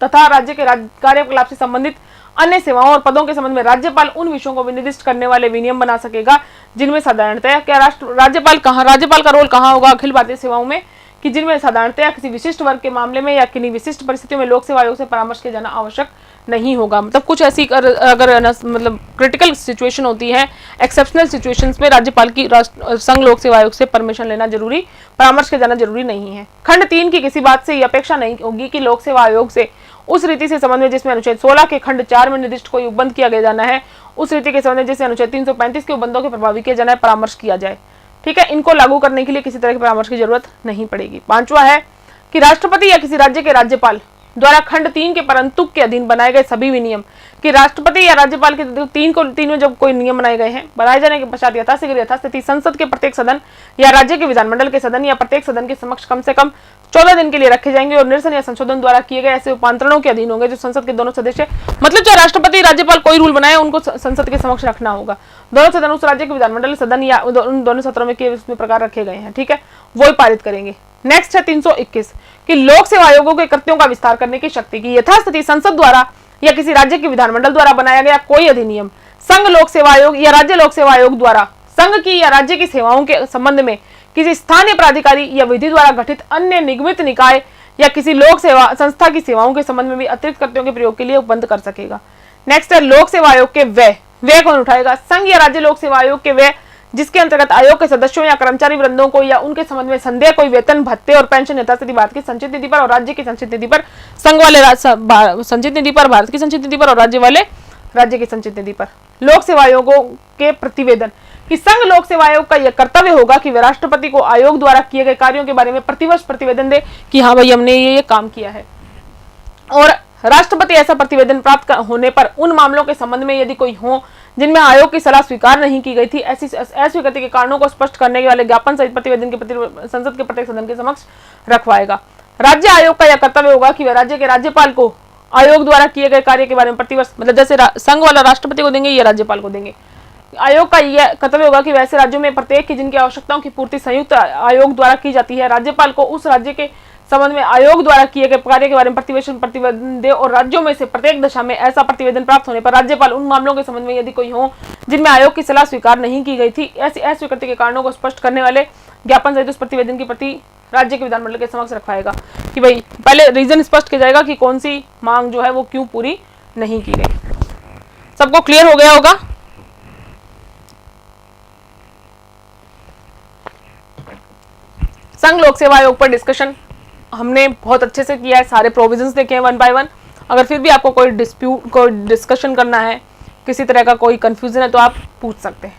तथा राज्य के कार्यकलाप से संबंधित अन्य सेवाओं और पदों के संबंध में राज्यपाल उन विषयों को विनिर्दिष्ट करने वाले विनियम बना सकेगा जिनमें साधारणतया क्या राज्यपाल का रोल कहाँ होगा अखिल भारतीय सेवाओं में कि जिनमें साधारणतया किसी विशिष्ट वर्ग के मामले में या किन्हीं विशिष्ट परिस्थितियों में लोक सेवा आयोग से परामर्श किया जाना आवश्यक नहीं होगा। मतलब कुछ ऐसी अगर मतलब क्रिटिकल सिचुएशन होती है, एक्सेप्शनल सिचुएशंस में राज्यपाल की संघ लोक सेवा आयोग से परमिशन लेना जरूरी, परामर्श किया जाना जरूरी नहीं है। खंड 3 की किसी बात से यह अपेक्षा नहीं होगी कि लोक सेवा आयोग से उस रीति से संबंध में जिसमें अनुच्छेद 16 के खंड 4 में निर्दिष्ट कोई उपबंध किया गया जाना है उस रीति के संबंध में जिसमें अनुच्छेद 335 के उपबंधों के प्रभावी किया जाना है परामर्श किया जाए। ठीक है, इनको लागू करने के लिए किसी तरह के परामर्श की जरूरत नहीं पड़ेगी। 5वां है कि राष्ट्रपति या किसी राज्य के राज्यपाल द्वारा खंड 3 के परंतुक के अधीन बनाए गए सभी विनियम कि राष्ट्रपति या राज्यपाल के 3 में जब कोई नियम बनाए गए हैं बनाए जाने के पश्चात यथास्थिति संसद के प्रत्येक सदन या राज्य के विधानमंडल के सदन या प्रत्येक सदन के समक्ष कम से कम 14 दिन के लिए रखे जाएंगे और निरसन या संशोधन द्वारा किए गए ऐसे उपांतरणों के अधीन होंगे जो संसद के दोनों सदस्य, मतलब चाहे राष्ट्रपति राज्यपाल कोई रूल बनाए उनको संसद के समक्ष रखना होगा। दोनों सदन उस राज्य के विधानमंडल सदन या उन दोनों सत्रों में किए उसमें प्रकार रखे गए हैं, ठीक है, वो ही पारित करेंगे। नेक्स्ट है 321 कि लोक सेवा आयोगों के कृत्यों का विस्तार करने की शक्ति की यथास्थिति संसद द्वारा या किसी राज्य के विधानमंडल द्वारा बनाया गया कोई अधिनियम संघ लोक सेवा आयोग या राज्य लोक सेवा आयोग द्वारा संघ की या राज्य की सेवाओं के संबंध में किसी स्थानीय प्राधिकारी या विधि द्वारा गठित अन्य निगमित निकाय या किसी लोक सेवा संस्था की सेवाओं के संबंध में भी अतिरिक्त कर्तव्यों के प्रयोग के लिए उपबंध कर सकेगा। नेक्स्ट है लोक सेवा आयोग के व्यय कौन उठाएगा। संघ या राज्य लोक सेवा आयोग के व्यय जिसके अंतर्गत आयोग के सदस्यों या कर्मचारी वृंदों को या उनके संबंध में संदेह कोई वेतन भत्ते और पेंशन यथास्थिति भारत की संचित निधि पर और राज्य की संचित निधि पर, संघ वाले संचित निधि पर, भारत की संचित निधि पर और राज्य वाले राज्य की संचित निधि पर। लोक सेवा आयोगों के प्रतिवेदन कि संघ लोक सेवा आयोग का यह कर्तव्य होगा कि वह राष्ट्रपति को आयोग द्वारा किए गए कार्यों के बारे में प्रतिवर्ष प्रतिवेदन दे कि हाँ भाई हमने ये काम किया है। और राष्ट्रपति ऐसा प्रतिवेदन प्राप्त होने पर उन मामलों के संबंध में यदि कोई हो जिनमें आयोग की सलाह स्वीकार नहीं की गई थी, ऐसी अस्वीकृति के कारणों को स्पष्ट करने वाले ज्ञापन सहित प्रतिवेदन के संसद के प्रत्येक सदन के समक्ष रखवाएगा। राज्य आयोग का यह कर्तव्य होगा कि वह राज्य के राज्यपाल को आयोग द्वारा किए गए कार्य के बारे में प्रतिवर्ष, मतलब जैसे संघ वाला राष्ट्रपति को देंगे, ये राज्यपाल को देंगे। आयोग का यह कर्तव्य होगा कि वैसे राज्यों में प्रत्येक की जिनकी आवश्यकताओं की पूर्ति संयुक्त आयोग द्वारा की जाती है, राज्यपाल को उस राज्य के संबंध में आयोग द्वारा किए गए कार्य के बारे में प्रतिवेदन दे और राज्यों में से प्रत्येक दशा में ऐसा प्रतिवेदन प्राप्त होने पर राज्यपाल उन मामलों के संबंध में यदि कोई हो जिनमें आयोग की सलाह स्वीकार नहीं की गई थी, ऐसी अस्वीकृति के कारणों को स्पष्ट करने वाले ज्ञापन सहित उस प्रतिवेदन की प्रति राज्य के विधानमंडल के समक्ष रखवाएगा। कि भाई पहले रीजन स्पष्ट किया जाएगा कि कौन सी मांग जो है वो क्यों पूरी नहीं की गई। सबको क्लियर हो गया होगा? संघ लोक सेवा आयोग पर डिस्कशन हमने बहुत अच्छे से किया है, सारे प्रोविजंस देखे हैं 1 बाय 1। अगर फिर भी आपको कोई डिस्प्यूट, कोई डिस्कशन करना है, किसी तरह का कोई कंफ्यूजन है तो आप पूछ सकते हैं।